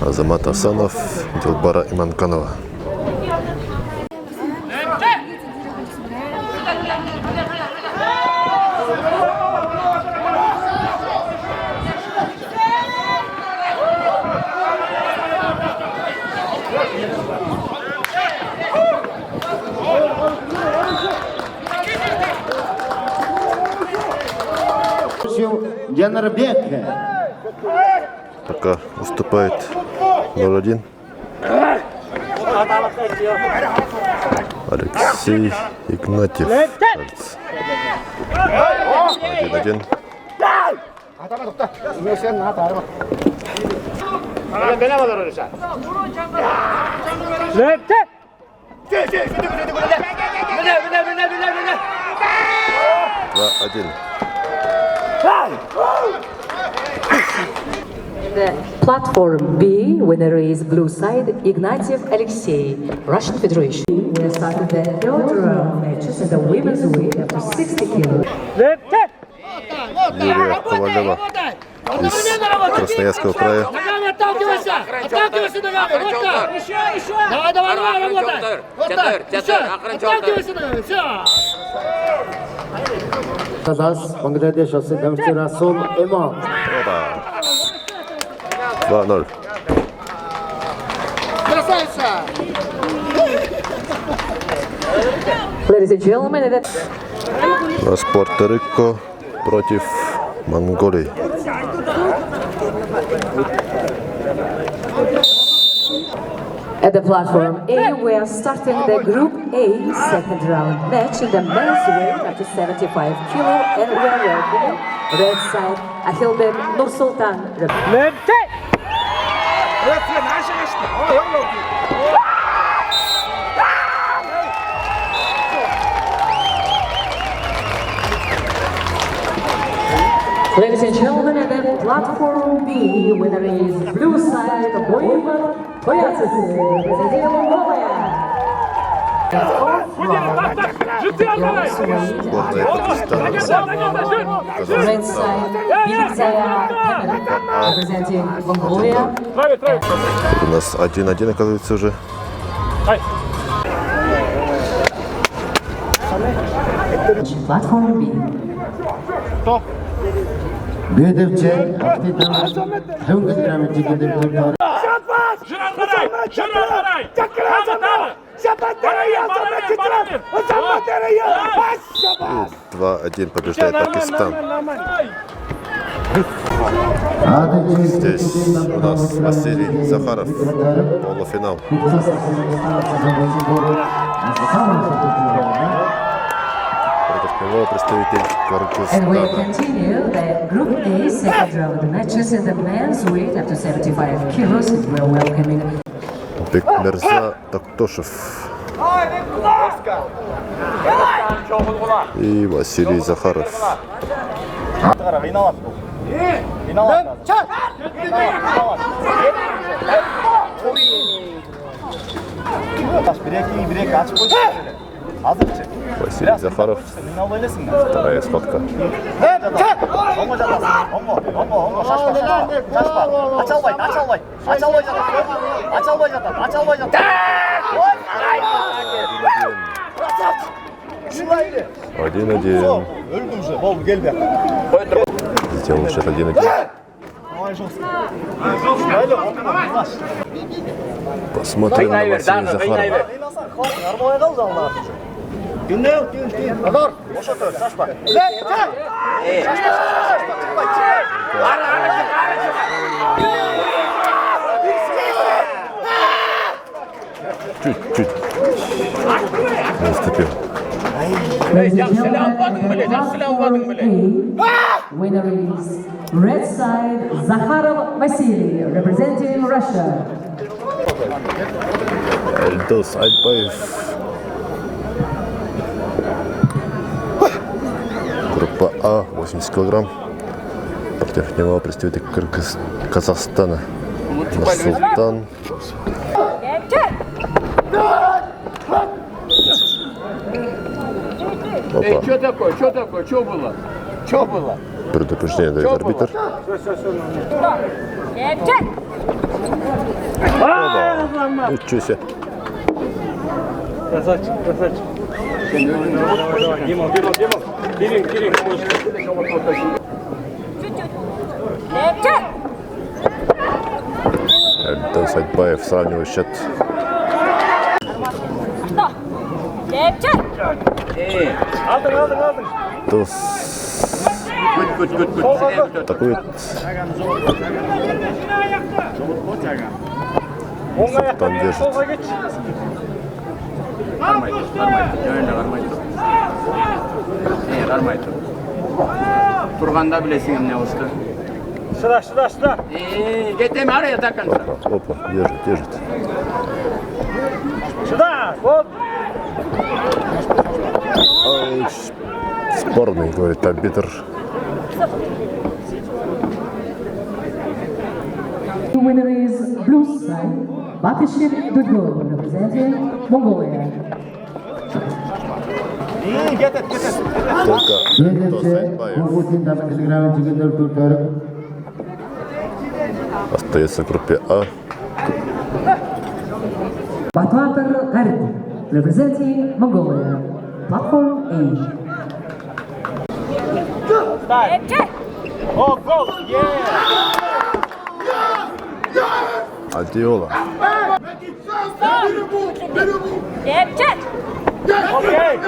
Азамат Асанов, Дилбара Иманканова. Пока уступает 0-1. Алексей Игнатьев. 1-1. Два, один. the platform B, winner is blue side, Ignatiev Alexei, Russian Federation. We have started the third round matches in the women's weight up to 60 kilos. Юлия Ковалева из Красноярского края. Отталкивайся! Отталкивайся ногами! Вот так! Еще! Давай, давай, давай, работай! Вот так! Еще! Отталкивайся ногами! Все! Kazas, Bangladesh Osedamchi Rasul Imam. 2-0. Красавица! Ladies and gentlemen, that У нас Пуэрто-Рико против Монголии. at the platform A, we are starting the Group A second round match in the men's weight up to 75 kilo, and we are welcoming red side Ahilbek Nursultan. Ladies and gentlemen, at the platform B, winner is blue side Boyman Boyatsisi, representing Mongolia. Red side Bigzaya representing Mongolia. У нас 1-1, оказывается, уже. Platform B. Bedevce, aktidan, hevgız gramı çekildi. И 2-1 побеждает Пакистан. Здесь у нас Василий Захаров, полуфинал. Против него представитель And we Кыргызстана. continue the Group A second round matches in the men's weight up to 75 kilos. We're welcoming Бекмирза Тактошев и Василий Захаров. Василий Захаров, вторая схватка. Один-один. Сделал счет 1-1. Посмотрим на Василия Захарова. Чуть-чуть не уступил. winner is red side Zakharov Vasily, representing Russia. Эльдос Альбаев. Группа А, 80 килограмм. Против него представитель Казахстана Нурсултан. Эй, что такое? Что такое? Что было? Что было? Предупреждение дает арбитр. Опа! Ничего себе. Красавчик, красавчик. Дима, Кирилл, Эльдос Альбаев сравнивает счет. Дос атакует. Султан держит. Turganda bilesin emne usta. Şurada. Gitme araya takın. Опа, держит. Сюда, вот. Ой, спорный, говорит арбитр. winner is blue side, Batishir Dudgo, representing Mongolia. Остается в группе А. Batwater Gardi, representing Mongolia. Platform A. Oh, go! Yeah! Адиола. Okay!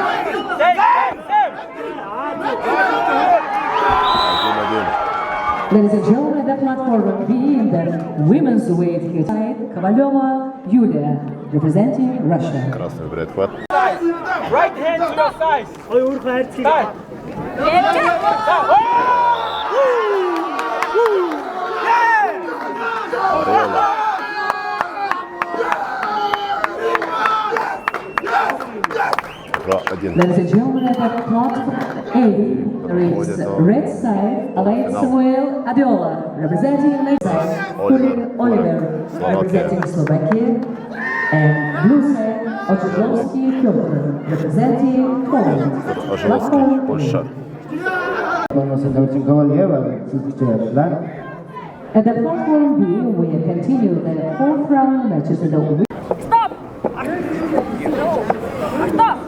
Ladies and gentlemen, the platform B in the women's weight side, Kovaleva Yulia, representing Russia. Красный выбирает хват. Right hand to your thighs. Side. Ladies and gentlemen, at the platform A, there is red side, Alain Samuel Adiola, representing left side, Kulin Oliver, representing Slovakia, and blue side, Oczydlowski Piotr, representing Poland. Platform Польша. At the platform B, we continue the fourth round matches in the Stop! Stop!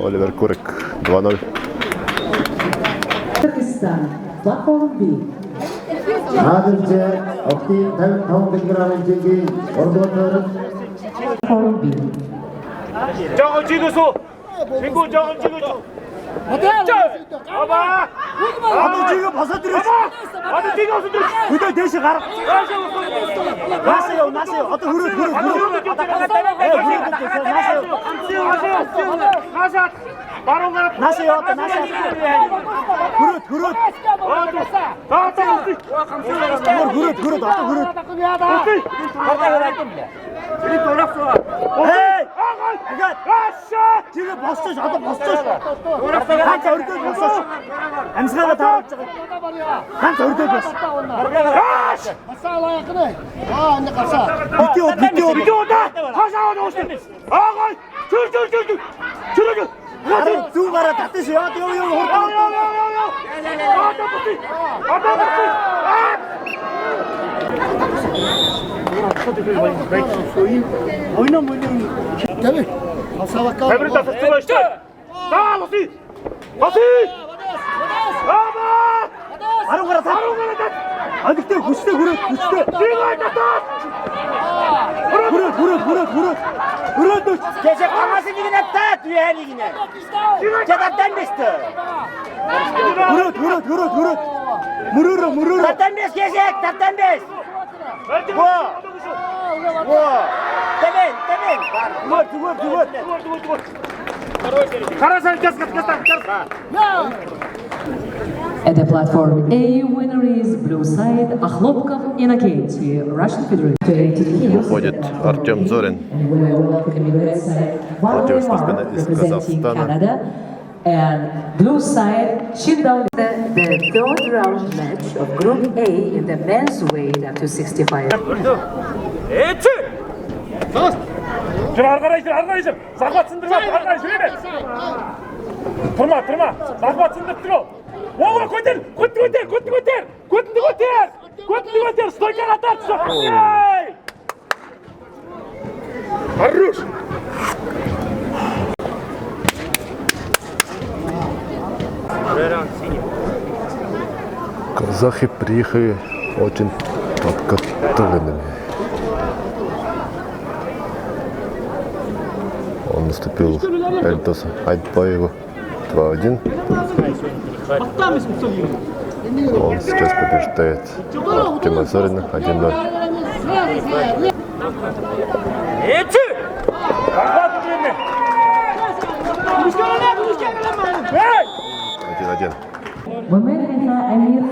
Оливер Курик, 2-0. Pakistan, platform B. Hozircha Oqti 50 kg cheki Orduatör Platform B. 저거 찍어서! 친구 저거 찍어줘! 봐봐! 아도 지금 벗어들여. 아도 찍어서 그대 대신 가라. 나세요, 나세요. 어떤 흐르. 가자! 바로 가! 나세요, 어떤 나세요. 흐르. 헤이! 지금 벗어, 저도 벗어. 한자 우리 또 벗어. 암스가가 다 왔죠. 한자 우리 또 벗어. 비켜 온다! 가자 온다! 아가! 줄! 가라, 두 가라 다 뜨세요. 여기 Gece kalması ligine tat üye ligine. Cedattan besti. Murur. Tattan bes gezek, tattan bes. Temen. Vur. Karasan kes. At the platform A, winner is blue side, Akhlopkov Innokenty, Russian Federation. Выходит Артем Зорин. Противоспортсмена из Казахстана. Canada. And blue side, Shindong. The third round match of Group A in the men's weight up to 65. Arkadaşlar. Saklat sındırma. Arkadaşlar şöyle. Tırma. Saklat sındırıp dur. Oğlum götür. Stойка ататься. Хорош. Казахи приехали очень подготовленными. Он наступил Эльдос Айтбаеву 2-1. Он сейчас побеждает Артема Зорина 1-0. 1-1. Women Amir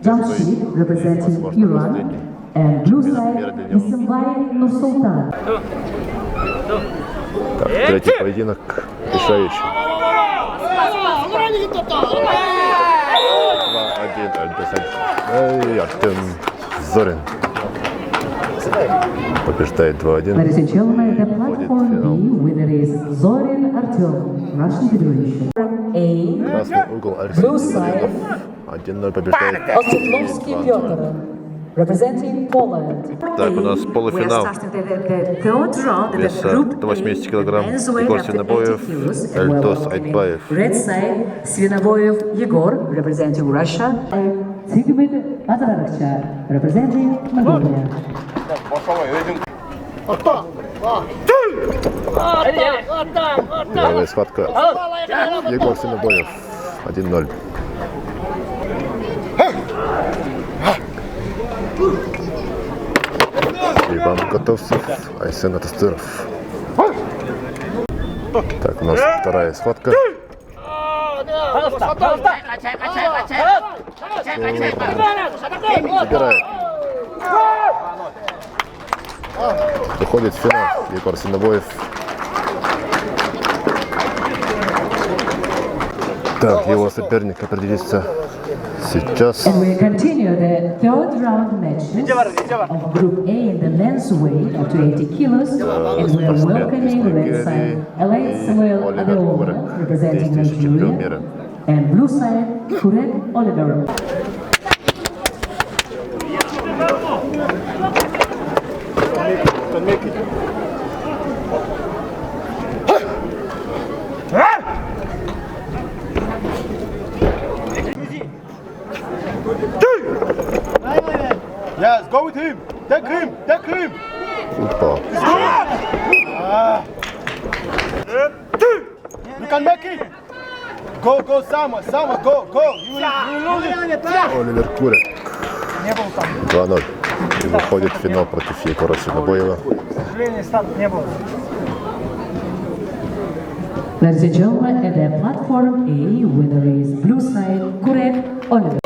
Jamshid representing Iran and blue side Nisimbai Nursultan. Так, третий поединок решающий. 2-1 и Артем Зорин побеждает 2-1. Ladies and gentlemen, the platform B winner is Zorin Artyom, Russian Federation. A, Красный угол Алексей blue side, 1-0 побеждает. Остекловский Петр, representing Poland. Так, у нас полуфинал. Вес до 80 килограмм. Егор Свинобоев, Эльдос Айтбаев. Red side, Свинобоев Егор, representing Russia. Tigmit Adarachar, representing Mongolia. Первая схватка. Егор Свинобоев, 1-0. Иван Готовцев, Айсен Атастыров. Так, у нас вторая схватка. Забирает. Выходит в финал Егор Свинобоев. Так, его соперник определится сейчас. And we continue the third round matches of Group A in the men's weight up to 80 kilos. And we are welcoming red side Elaine Samuel Adeola, representing Nigeria, and blue side Kurek Oliver. Yes, go with him. Take him. Take him. Упал. You can make it. Go, go, Sama, go, go. You will lose it. Оливер Курек. 2-0. И выходит в финал против Егора Свинобоева. Ladies and gentlemen, at the platform A, winner is blue side Kurek Oliver.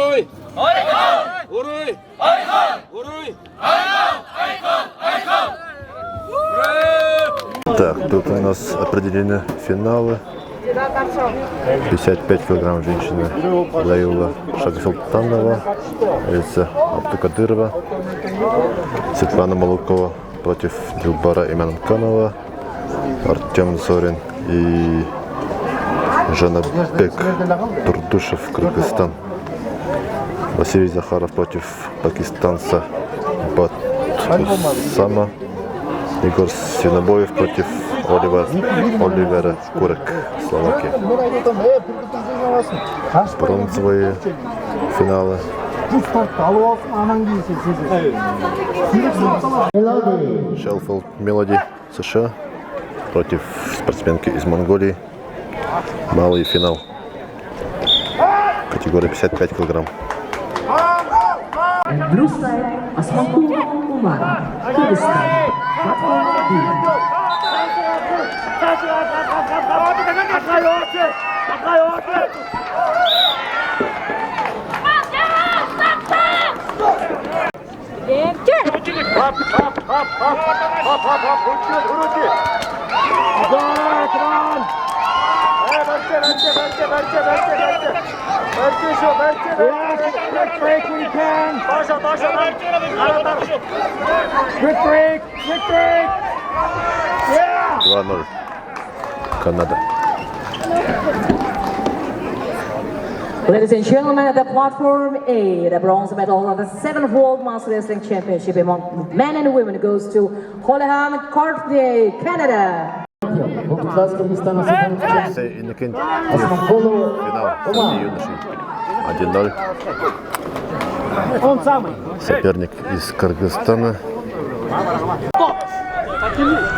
Так, тут у нас определены финалы. 55 килограмм женщины Лейла Шагсултанова, Эльза Абдукадырова, Светлана Малукова против Дилбара Иманканова, Артем Зорин и Жанабек Турдушев, Кыргызстан. Василий Захаров против пакистанца Батусама. Егор Свинобоев против Оливера Курек, Словакия. Бронзовые финалы. Шелфилд Мелоди, США против спортсменки из Монголии. Малый финал. Категория 55 килограмм. And blue side Asmakul Umar, Kyrgyzstan. Platform B. Quick break when you can. Quick break. Quick break. Yeah. 2-0. Канада. Ladies and gentlemen, at the platform A, the bronze medal of the 7th World Master Wrestling Championship among men and women goes to Holham Cartier, Canada. Алексей Иннокентьев. Финал среди юношей. 1-0. Он самый. Соперник из Кыргызстана.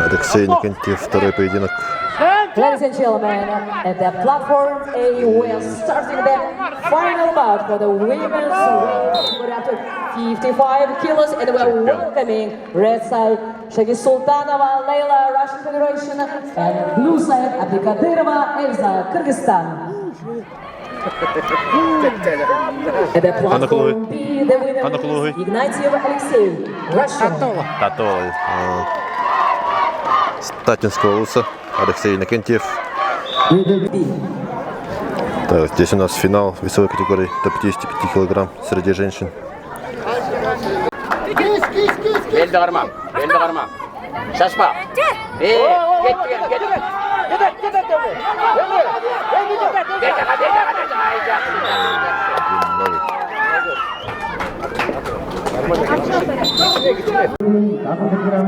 Алексей Иннокентьев, второй поединок. Ladies and gentlemen, at the platform A, we are starting the final bout for the women's weight up to 55 kilos, and we are welcoming red side Shagi Sultanova, Leila, Russian Federation, and blue side Abdikadyrova, Elza, Kyrgyzstan. At the platform B, the winner is Ignatiev Alexei, Russia. Статинского УСа Алексей Иннокентьев. Так, здесь у нас финал весовой категории до 55 килограмм среди женщин. Belli karma. Belli karma. Şaşma. Git.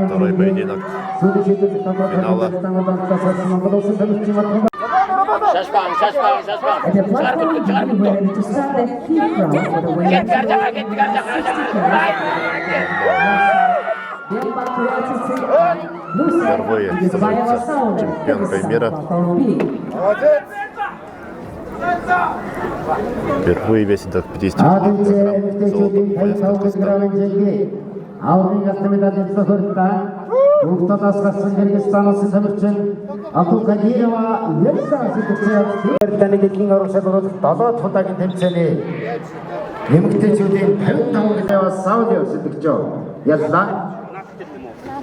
Второй поединок финала. Şaşma. Впервые становится чемпионкой мира. Впервые весит до 50 килограмм. Золотом пояс Кыргызстана.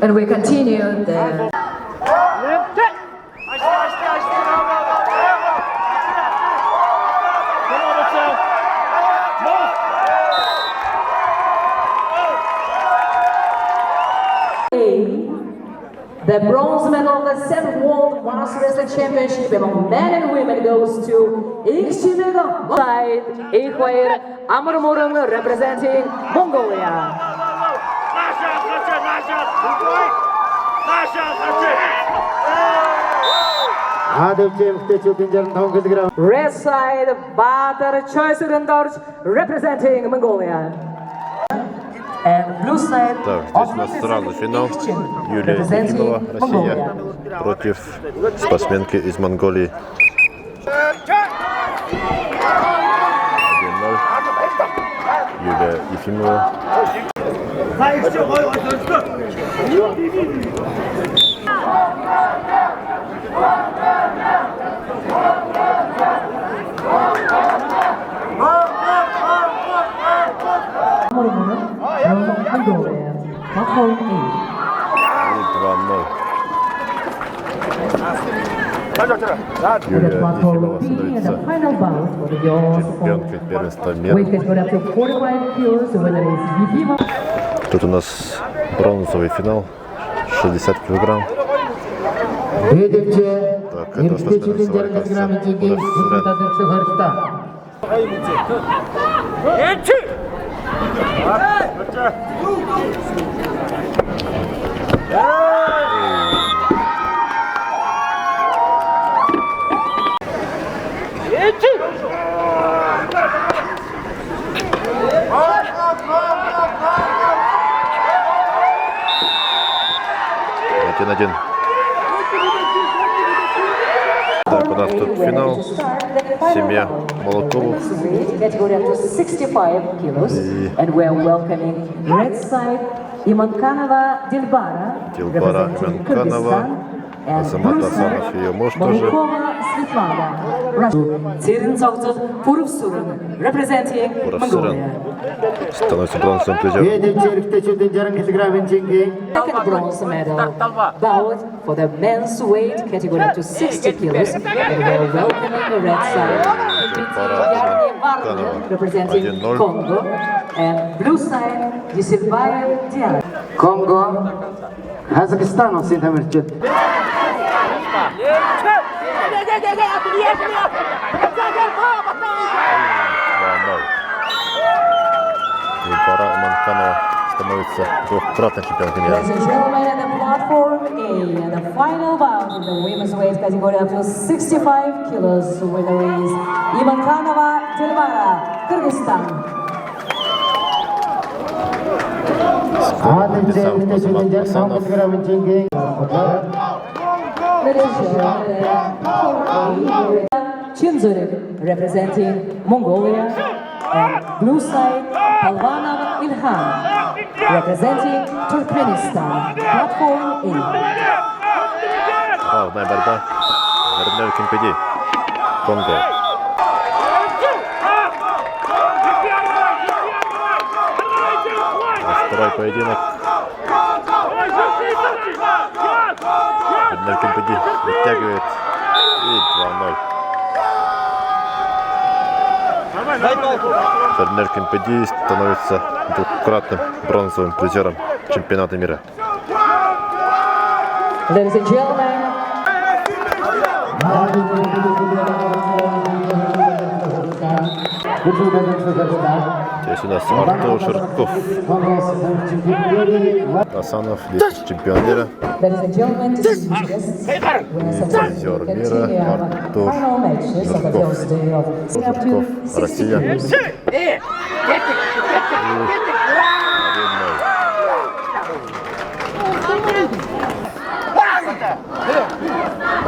And we continue the The bronze medal of the 7th World Master Wrestling Championship among men and women goes to Ikshimega side Ikhwair Amrmurung representing Mongolia. Red side Batar Choisurendorj representing Mongolia. And blue side Так, здесь у нас сразу финал. Юлия Ефимова, Россия, против спортсменки из Монголии. 1-0. Юлия Ефимова. Mongolia. 2-0. Юлия Ефимова становится чемпионкой первенства мира. Тут у нас бронзовый финал, 60 килограмм. Так, это спортсмен весовая класса. Один. Так, у нас тут финал. Семья Молоковых. And we are welcoming red side Иманканова Дильбара, Дильбара Иманканова. Азамат Асанов, ее муж тоже. Mongolia. Становится бронзовым призером. Second bronze medal bout for the men's weight category up to 60 kilos. And we are welcoming the red side Yarni Varna, representing Congo, and blue side Yisilbayev Diana. Congo, Kazakhstan of St. American. Дильбара Иманканова становится двухкратной чемпионкой мира. Ladies and gentlemen, at the platform A, and the final bout in the women's weight category up to 65 kilos, winner is Imankanova Dильбара, Kyrgyzstan. Chinzurek representing Mongolia, and blue side Palvanov Ilhan representing Turkmenistan. Platform A. Главная борьба. Вернер Кимпеди. Конго. Второй поединок. Неркинпеди вытягивает. И 2-0. Неркинпеди становится двукратным бронзовым призером чемпионата мира. Ladies and gentlemen, Здесь у нас Артур Ширков. Асанов, чемпион мира. Призер мира Артур Ширков. Ширков, Россия.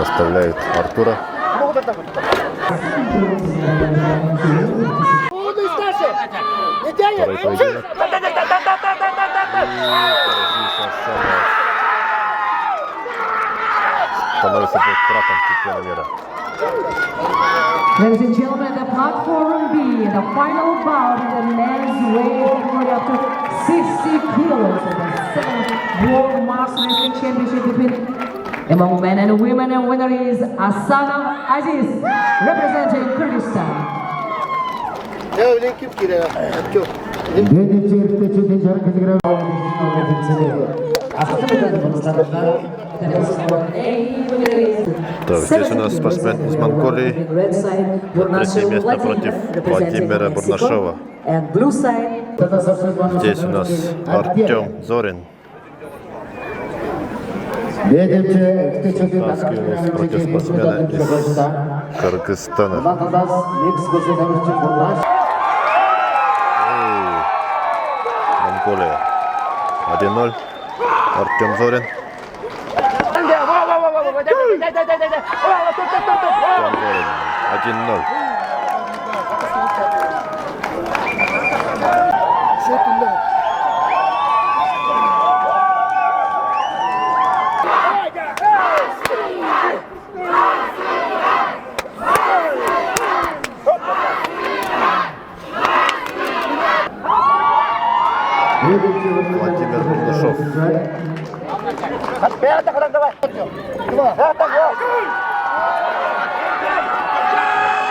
Оставляет Артура. Второй поединок. Становится двукратным чемпионом мира. ladies and gentlemen, the platform B, the final bout in the men's weight category up to 60 kilos of the 7th World Masters Wrestling Championship between among men and women, and winner is Asana Aziz, representing Kyrgyzstan. Так, здесь у нас спортсмен из Монголии. Третье место против Владимира Бурнашова. Здесь у нас Артем Зорин. Против спортсмена из Кыргызстана. Монголия. 1-0. Артем Зорин. Артем Зорин. 1-0. Владимир Бурнашов.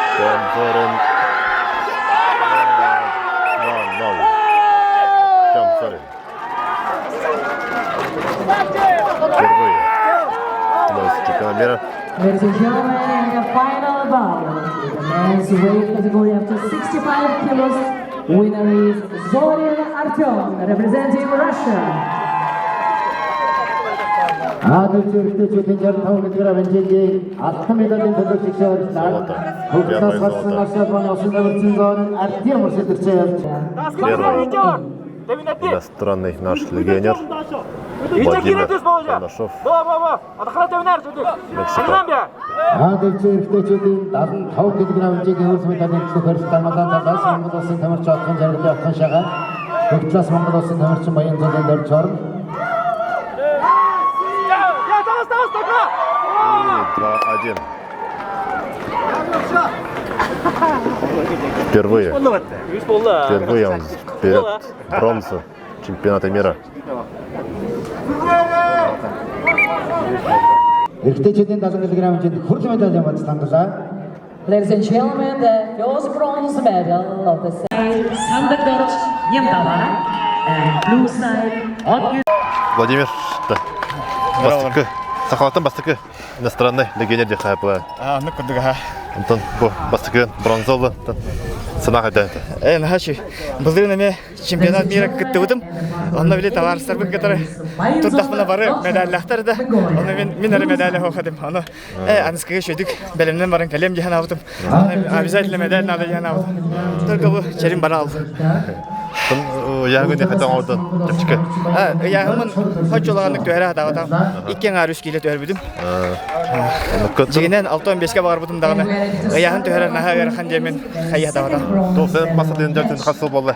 Артем Зорин. 2-0. Артем Зорин. Впервые становится чемпионом мира. Ladies and gentlemen, in the final bout, in the men's weight category up to 65 kilos, winner is Zorin Artyom, representing Russia. Первый иностранный наш легионер Владимир Бурнашов. Мексика. И 2-1. Впервые он берет бронзу чемпионата мира. Ladies and gentlemen, the first bronze medal of the side, Sanderdorj Немдава, and blue side, Владимир, да. Бастыкы. Сахалаттан бастыкы. Иностранный легионер де хайпы. Ну кудыга. Антон, бу бастыкы бронзовый. Санаха да. Нахачи. Былдырнаме чемпионат мира кыттыбытым. Онда биле товарыстар бу которые тут дахмана бары медальлахтар да. Онда мен ары медаль хохадым. Аны анскага шөйдүк белемнен барын калем жана алдым. Обязательно медаль надо жана алдым. Только бу черим бара алды. Ягы не хатан алды. Тепчика. Ягымын хочолагандык төһөрө атабатам. Иккен арус киле төһөрбүдүм. Жигинен 6-15ке багар бутум дагы. Ягын төһөрө нахагар ханжемен хая атабатам. Тофен масадын жартын хасыл болду.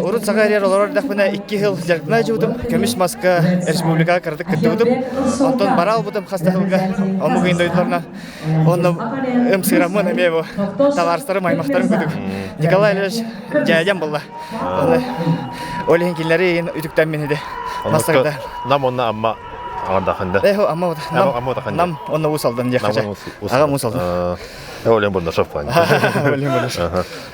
Урут сагарьер олар дахмана 2 жыл жартына жуудум. Көмүс маска республика кырдык кыттыбытым. Антон барал бутум хастахылга. Омугин дойларна. Онда эмсирамын эмебо. Товарстарым аймактарым күдүк. Николай Ильич жайжам болду. Олехинкилери үтүктөн мени де. Мастарда. Намонна амма Ағандақында? Нам оны усалдан ехача. Аға усалдан. Олен Бурнашов план.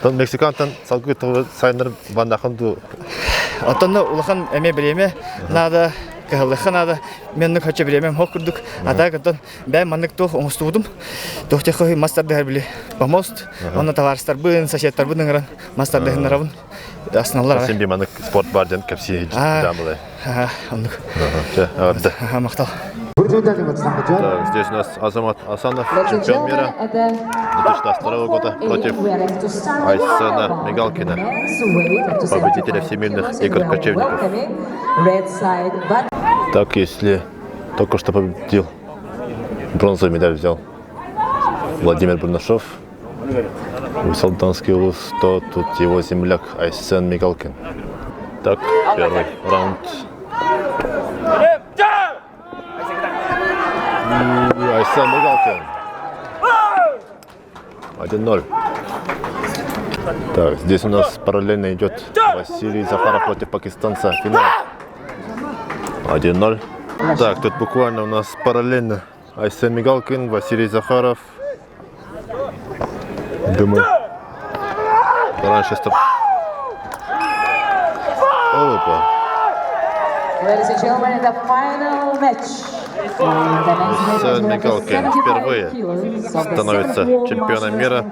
Тон Мексикантан салгы тоғы сайыныр бандақынду. Отонны улахан әме біреме, нада кығылыққа нада меннің хоча біремем хоқ күрдік. Ата кітон бәй маннық тоқ оңыстудым. Тоқтеқы мастарды әр біле помост. Оны товарыстар бұн, соседтар бұн ыңыран мастарды ғынырабын. Асыналар. Сен бе маннық спорт бар ден кәпсі жамылай. Ондық. Мақтал. Здесь у нас Азамат Асанов, чемпион мира 2022 года против Айсена Мигалкина, победителя всемирных игр кочевников. Так, если только что победил, бронзовую медаль взял Владимир Бурнашов, Солданский улус, то тут его земляк Айсен Мигалкин. Так, первый раунд. Айсен Мигалкин. 1-0. Так, здесь у нас параллельно идет Василий Захаров против пакистанца. Финал. 1-0. Так, тут буквально у нас параллельно Айсен Мигалкин, Василий Захаров. Думаю, раньше стоп. Опа. Ladies and gentlemen, the final match. Айсен Мигалкин впервые становится чемпионом мира.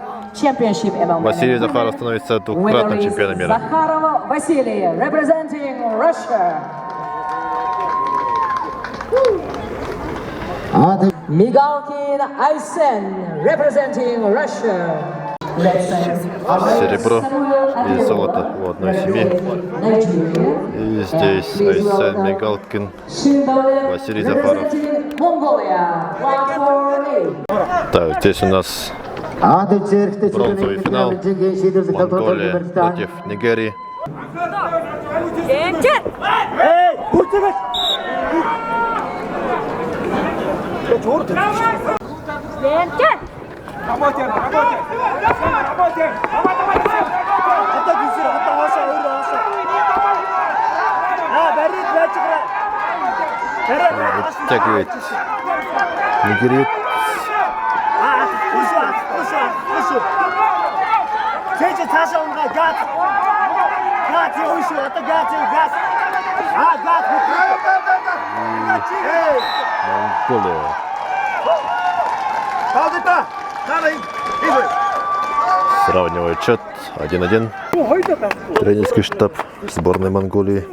Василий Захаров становится двукратным чемпионом мира. Захаров Василий, representing Russia. Migalkin Aysen, representing Russia. Серебро и золото в одной семье. И здесь Айсен Мигалкин, Василий Захаров. Так, здесь у нас бронзовый финал. Монголия против Нигерии. Работаем! Вытягивает нигериец. Монголия. Сравнивает счет 1-1. Тренерский штаб сборной Монголии.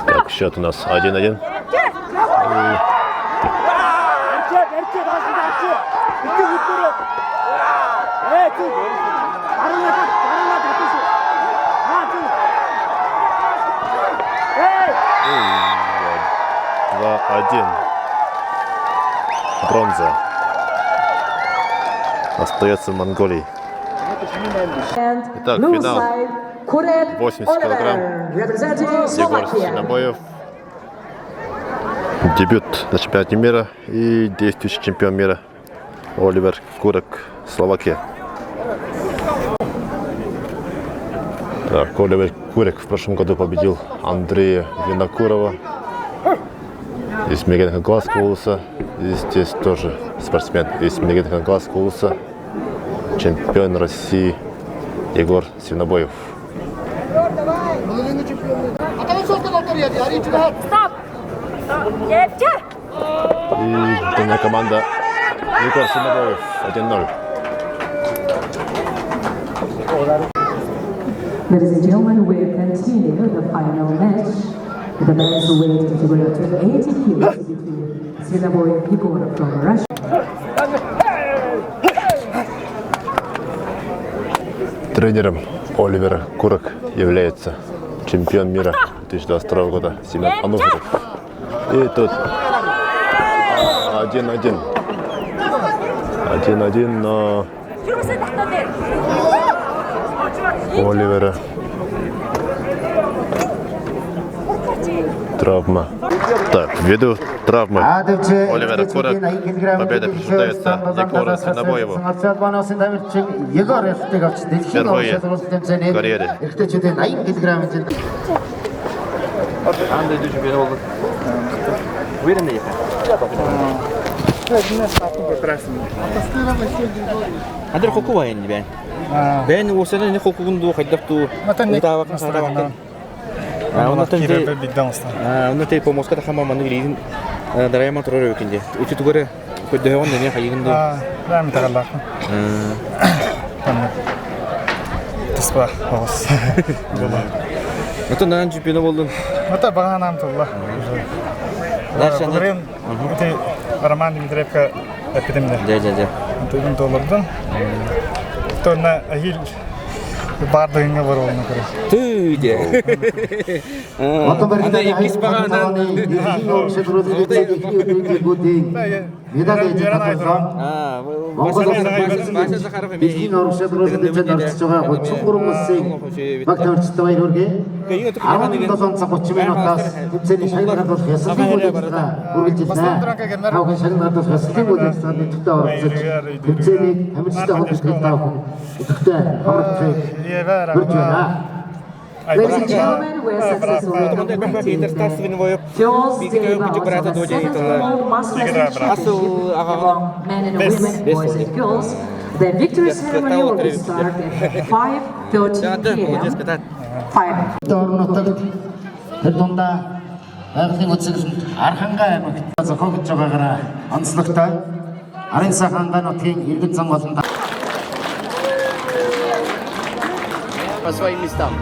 Так, счет у нас 1-1. Один. Бронза. Остается в Монголии. Итак, финал. 80 килограмм. Егор Свинобоев. Дебют на чемпионате мира и действующий чемпион мира Оливер Курек, Словакия. Так, Оливер Курек в прошлом году победил Андрея Винокурова из Мегенко-Глазского улуса. И здесь тоже спортсмен из Мегенко-Глазского улуса, чемпион России Егор Свинобоев. И данная команда Егор Свинобоев 1-0. Ladies and gentlemen, we continue the final match. The men's weight category of 80 kilos between Svinoboy Igor from Russia. Тренером Оливера Курек является чемпион мира 2022 года Семен Ануфров. И тут 1-1. 1-1 на Оливера. Травма Так, ввиду травмы Оливера Кора победа присуждается Егору Свинобоеву. Впервые в карьере. Адыр хоку байын бән. Бән осыны не хокугунду хайдапту. Утавакны сарабакын. Оны тей помоска да хамаманы гризин дарайма турар өкінде. Өтү тугары көддөйгөн не хайгынды. Рам тагаллар. Тыспа хос. Ото нан чемпион болдун. Ото баганам толла. Даршан. Ото Роман Дмитриевка эпидемия. Да. Төгүн доллардан. Тона ахил бардыгыңа бар болну керек. Түйде. Анда экис баганан. Баша Захаров Бидний оршид рүүдэд орчиж байгаа 33 улсын баг тавьчтай баяргүйе. 17:30 минутаас төвчний шагналд болох ясны үйлчлэгээ үргэлжилнэ. Хавхан шагналд болох ясны үйлчлэгээ нэгтгэж оролцож төвчний амьдтай холбоотой таах өдөртэй хамрагчийг бүрж байна. Ladies and gentlemen, we're successfully completing the Fjord's Day Bout of the 7th Master Championship among men and women, boys and girls. The victory ceremony will start at 5:30 p.m. 5. Дөрнөтөд тэрдунда хайрын үцэгсэн Архангай аймагт зохиогдож байгаагаараа онцлогтой арын сайхан нутгийн иргэд зам болонд По своим местам.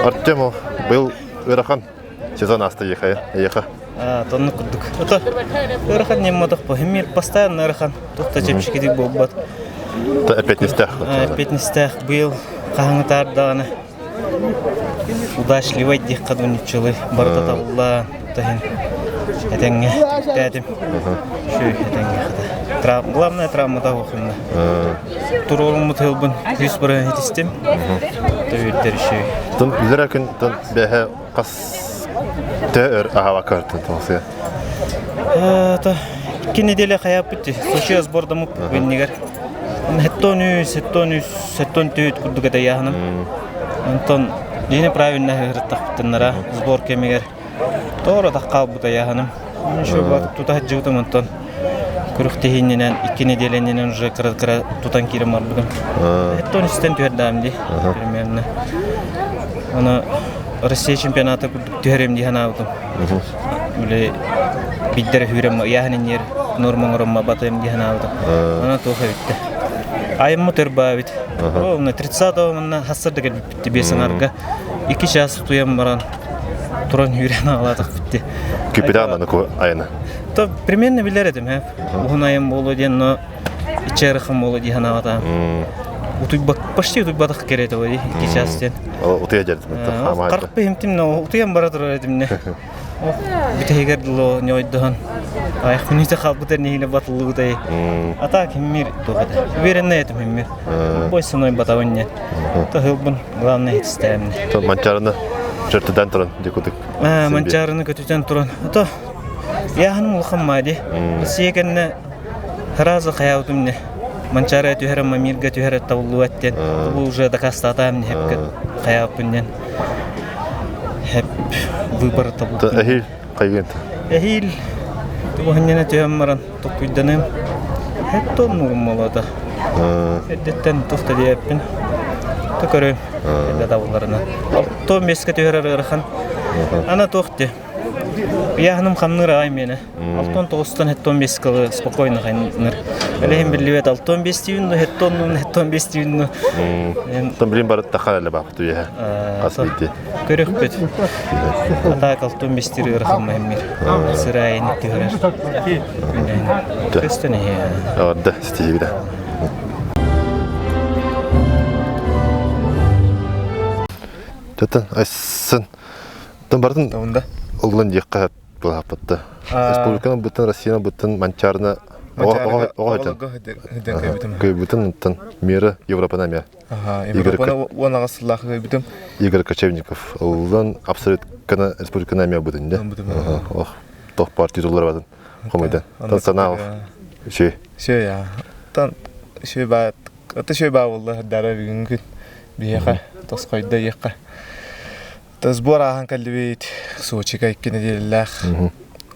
Артемов был Ырахан сезон асты еха. Тонны курдук. Это Ырахан не модах по мир постоянно Ырахан. Тут чемчики дик боббат. Опять не стях. Опять не стях был. Кахангатар дана. Удачливый дих кадуничилы. Барта табла тахин. Этенге тәдим. Шүй этенге хата. Главная травма того хинна. Туролму тылбын 100 бара систем. Төвдөршүй. Тон билерәкен тон бәһә кас тәр ахавакарты тонсы. Та кинеделе хаяп битти. Сочи сборда муп беннигер. Сеттон түйт курдуга да яхным. Антон дене правильно гыртактыннара сбор кемигер. Тора таққа бута яхным. Шо бат тута жутым антон. Күрүхтехиннен 2 неделеннен уже кыра тутан кирим бар бүгүн. Сеттон систем түйдәмди примерно. Ана Россия чемпионаты түйрем дихана утум. Биле биддер хүрем яхнин ер нормаңырым батым дихана утум. Ана тоха битте. Айым тербавит. О, на 30-го мына хасырдык битти бесаңарга 2 час туям баран. Туран хүрен алатык битти. Капитан аны айына. То примерно билер едим, хеп. Угунаем болу ден, но ичерхам болу дихана ата. Почти утуйбатык керети боди 2 час ден. Утуя жердим. Карып бемтим, но утуям бара турар едим не. Битегер дуло не ойдохан. Айх минуте халбутер нехине батылугудай. Ата киммир тогада. Уверенный этим киммир. Бойся ной батаванне. То хылбын главное истемне. То манчарны жертыдан туран декутык. Манчарны көтүтен туран. То яханым улхаммади. Сиекенне харазы хаяутумне. Манчара түйәрем мамирга түйәре тавлуаттен. Бу уже дакастатам не хеп хаяупуннен. Хеп выбор табу. Эхил кайгент. Эхил туганнена түйәм маран токуйданем. Хэттон нурмалада. Эддеттен туфталиэппин. Токөрөм. Эдда давларына. Алтон меске төһөрөргөн. Ана тохти. Яхным хамныр ай мені. Алтон тоғыстан хэттон меске спокойно хайныр. Элем билбет алтон бестивинну, хэттон бестивинну. Тон билим бар тахал эле бапту я. Асбити. Көрөкпөт. Атак алтон бестирер хаммыр. Сырайын төһөрөр. Кестене. Да, стигде. Тотан айсын. Тон бардын. Онда. Олгон диккат булапты. Республиканың бүтін Россияның бүтін манчарны бүтін мері Европадан мер. Европаны онаға сыллақы бүтін. Игорь Кочевников. Олдан абсолютканы республикадан мер бүтін. Тоқ партиялар батын. Қомайдан. Тан санау. Шөй. Шөй, я. Тан шөй ба. Аты шөй ба олды. Дара бүгін күн. Бияқа. Тосқойда еққа. Сбор ахан калбит Сочига иккене деллах.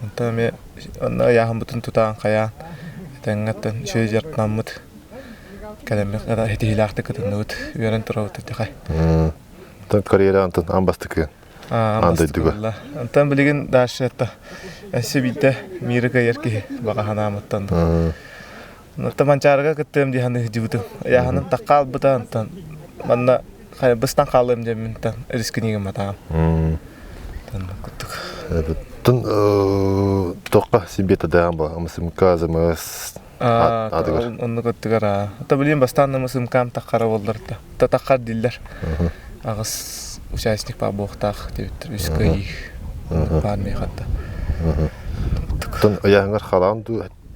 Онтаме онна яхан бутун тутаан кая. Тангаттан шөй жартнаммыт. Калемме ада хетилахты кытыннут. Үйрен турабыт тахай. Тан карьера антан амбастык. Андай дуга. Антан билген дашатта. Асибите мирга ярки бага ханамыттан. Нотта манчарга кыттым диханы жибуту. Яханын таккал бута антан. Манна Быстан қалым жемінтен рискінеген матағам. Тын тоққа симбета дайған ба? Мысымка, зымыз адығыр? Оны көттігір. Та білейін бастан мысымкам таққара болдырды. Та таққар дилдер. Ағыз участник ба боқтақ дебіттір. Үскі ейх. Бармей қатты. Тын аяғыңар қалағын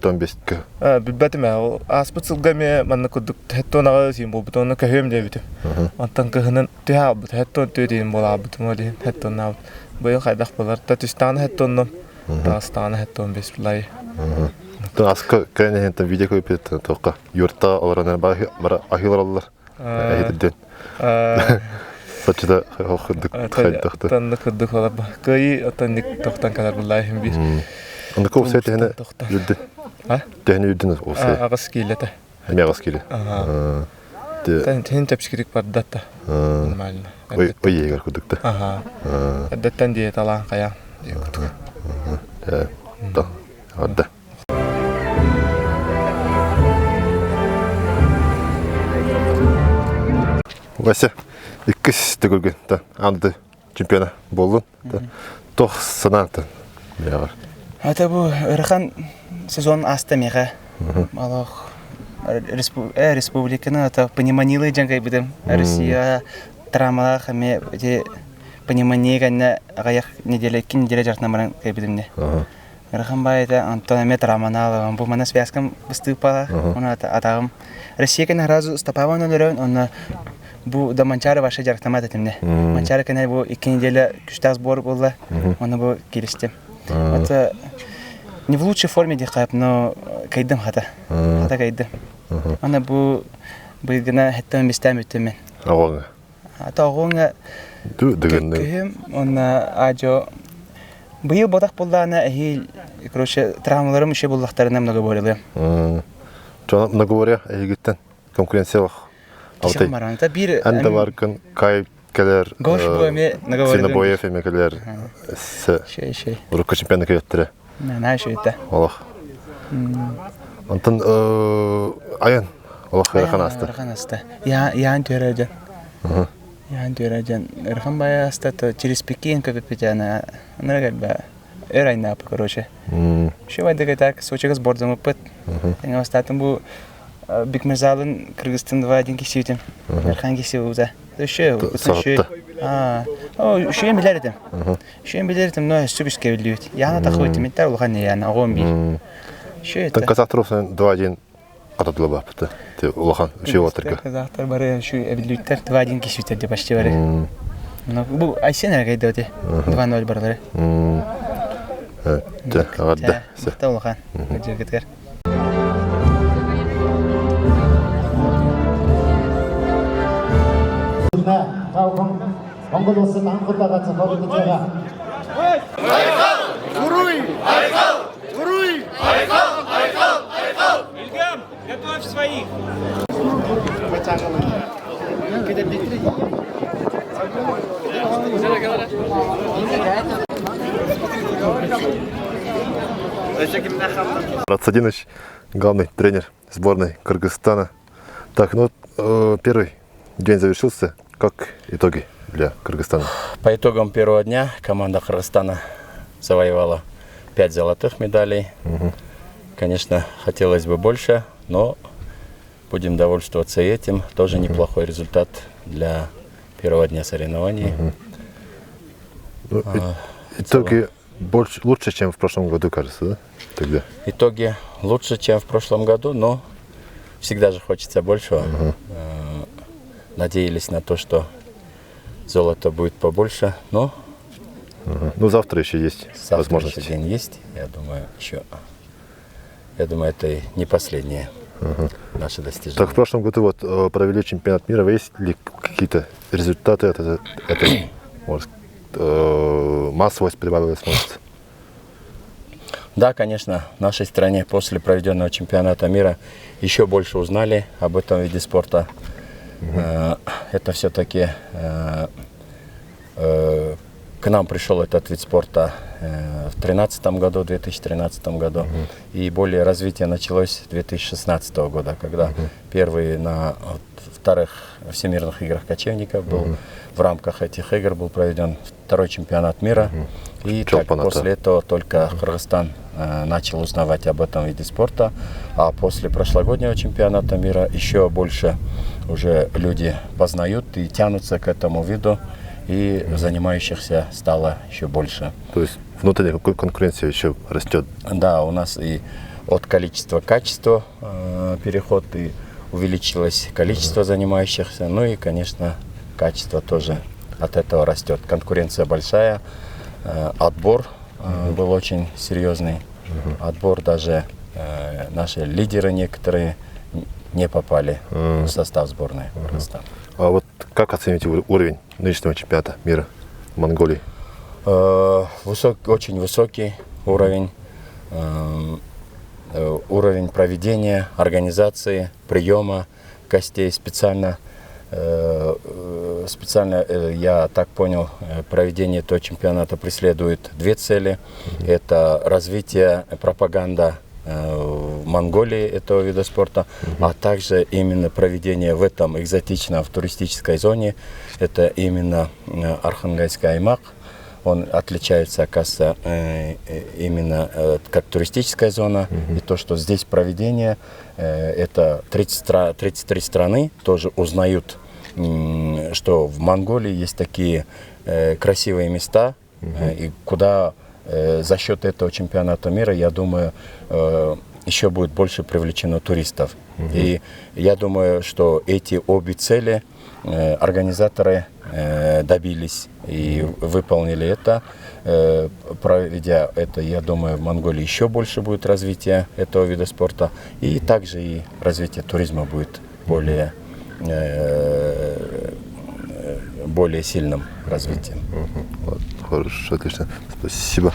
Тон бестке. Билбетиме, аспыт сылгаме манна кудук хеттонага сим болбут, оны көһөм дебитим. Антан кыһынын тыабыт, хеттон төдин болабыт, моли хеттонна. Быйыл хайдах болар, Татистан хеттонном, Дагыстан хеттон бесплай. Тон аска кайне хентен видео көпет тоққа. Юрта оларынан бара ахиларлар. Әйден. Сочида хохдык хайдахты. Тан кудук болар. Кай атанник тоқтан калар булай хим бир. Анда көп сәт әне юрды. Тәне юрдыңыз осы. Ағыз келеді. Әме ағыз келі. Тән тәпшкерік бар датта. Нормально. Ой егер күдікті. Әдеттен дейет алан қаян. Да. Адда. Вася, иккіс түгілген. Анды чемпиона болын. Тоқ санантын. Это был Рахан сезон Астамеха. Малох республиканы это пониманилы джангай бидем. Россия трамалах аме те понимание гана гаях неделя жартнамаран кай бидемне. Рахан бай это Антон траманал, он был на связкам выступала. Он атагам Россия кана разу стопава на лерон, он бу да манчары ваша жартнамат этимне. Манчары кана бу 2 неделя күштә сбор булды. Он бу килеште. Это не в лучшей форме дихап, но кайдым хата. Хата кайдым. Она бу гына хаттан местами өтөмен. Агонга. Ата агонга. Дегенде. Он ажо быйыл бодак булдана хил, короче, травмаларым еще буллактарына много болелы. Жана много говоря, егиттен конкуренциялык. Алтай. Это бир. Анда баркын кайып келер. Гош боеме наговорили. Синабоев эме келер. Шей. Урукка чемпионы келеттире. На шо это. Аллах. Антон аян. Аллах раханаста. Раханаста. Я антюраджан. Рахан бая стата через Пекин капитана. Она говорит, эрайна, короче. Что это так? Сочига сбор замопыт. Я остатом был Бикмерзалын Кыргызстан 2-1 кесетим. Рахан кесеуза. Еще. Şu en bilirdim. Şu en bilirdim, но sübüs kevliyor. Yani takıyorum, mental olarak ne yani ağım bir. Şu et. Kazaktarofsan 2-1 atadılar baptı. Te olahan şey oturdu. Kazaktar bari şu evlilikler 2-1 kişiler de başta var. Bu Ayşe nereye gitti? 2-0 barları. Evet, hadi. Sahte olahan. Geciktir. Монгол улсын анхудаа газар хоригдож байгаа. Уруй! Айхал! Уруй! Айхал! Илгэм! Рацадинович, главный тренер сборной Кыргызстана. Так, ну первый день завершился. Как итоги для Кыргызстана? По итогам первого дня команда Кыргызстана завоевала 5 золотых медалей. Конечно, хотелось бы больше, но будем довольствоваться этим. Тоже неплохой результат для первого дня соревнований. Итоги лучше, чем в прошлом году, кажется, да? Тогда. Итоги лучше, чем в прошлом году, но всегда же хочется большего. Надеялись на то, что золото будет побольше, но... Ну, завтра еще есть возможность. Завтра еще день есть, я думаю, еще... Я думаю, это и не последнее наше достижение. Так, в прошлом году вот провели чемпионат мира. Есть ли какие-то результаты? Это может, массовость прибавилась, может? Да, конечно, в нашей стране после проведенного чемпионата мира еще больше узнали об этом виде спорта. Это все-таки к нам пришел этот вид спорта в 2013 году, и более развитие началось с 2016 года, когда первый на вторых всемирных играх кочевников был, в рамках этих игр был проведен второй чемпионат мира, и так, после этого только Кыргызстан начал узнавать об этом виде спорта, а после прошлогоднего чемпионата мира еще больше уже люди познают и тянутся к этому виду, и занимающихся стало еще больше. То есть внутренняя конкуренция еще растет? Да, у нас и от количества к качеству переход, и увеличилось количество занимающихся, ну и, конечно, качество тоже от этого растет. Конкуренция большая, отбор был очень серьезный, отбор даже наши лидеры некоторые не попали в состав сборной Кыргызстана. А вот как оцените уровень нынешнего чемпионата мира в Монголии? Очень высокий уровень. Уровень проведения, организации, приема гостей. Специально, я так понял, проведение этого чемпионата преследует две цели. Это развитие, пропаганда в Монголии этого вида спорта, а также именно проведение в этом экзотичном в туристической зоне. Это именно Архангельский аймак. Он отличается, оказывается, именно как туристическая зона. И то, что здесь проведение, это 33 страны тоже узнают, что в Монголии есть такие красивые места, и куда за счет этого чемпионата мира, я думаю, еще будет больше привлечено туристов. И я думаю, что эти обе цели организаторы добились и выполнили это. Проведя это, я думаю, в Монголии еще больше будет развития этого вида спорта. И также и развитие туризма будет более сильным развитием. Хорошо, отлично. Спасибо.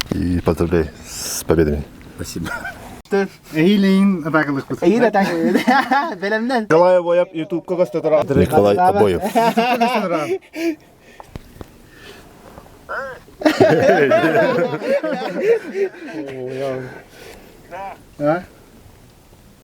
И поздравляю с победами. Спасибо. Николай Обоев, YouTube Николай Обоев. А?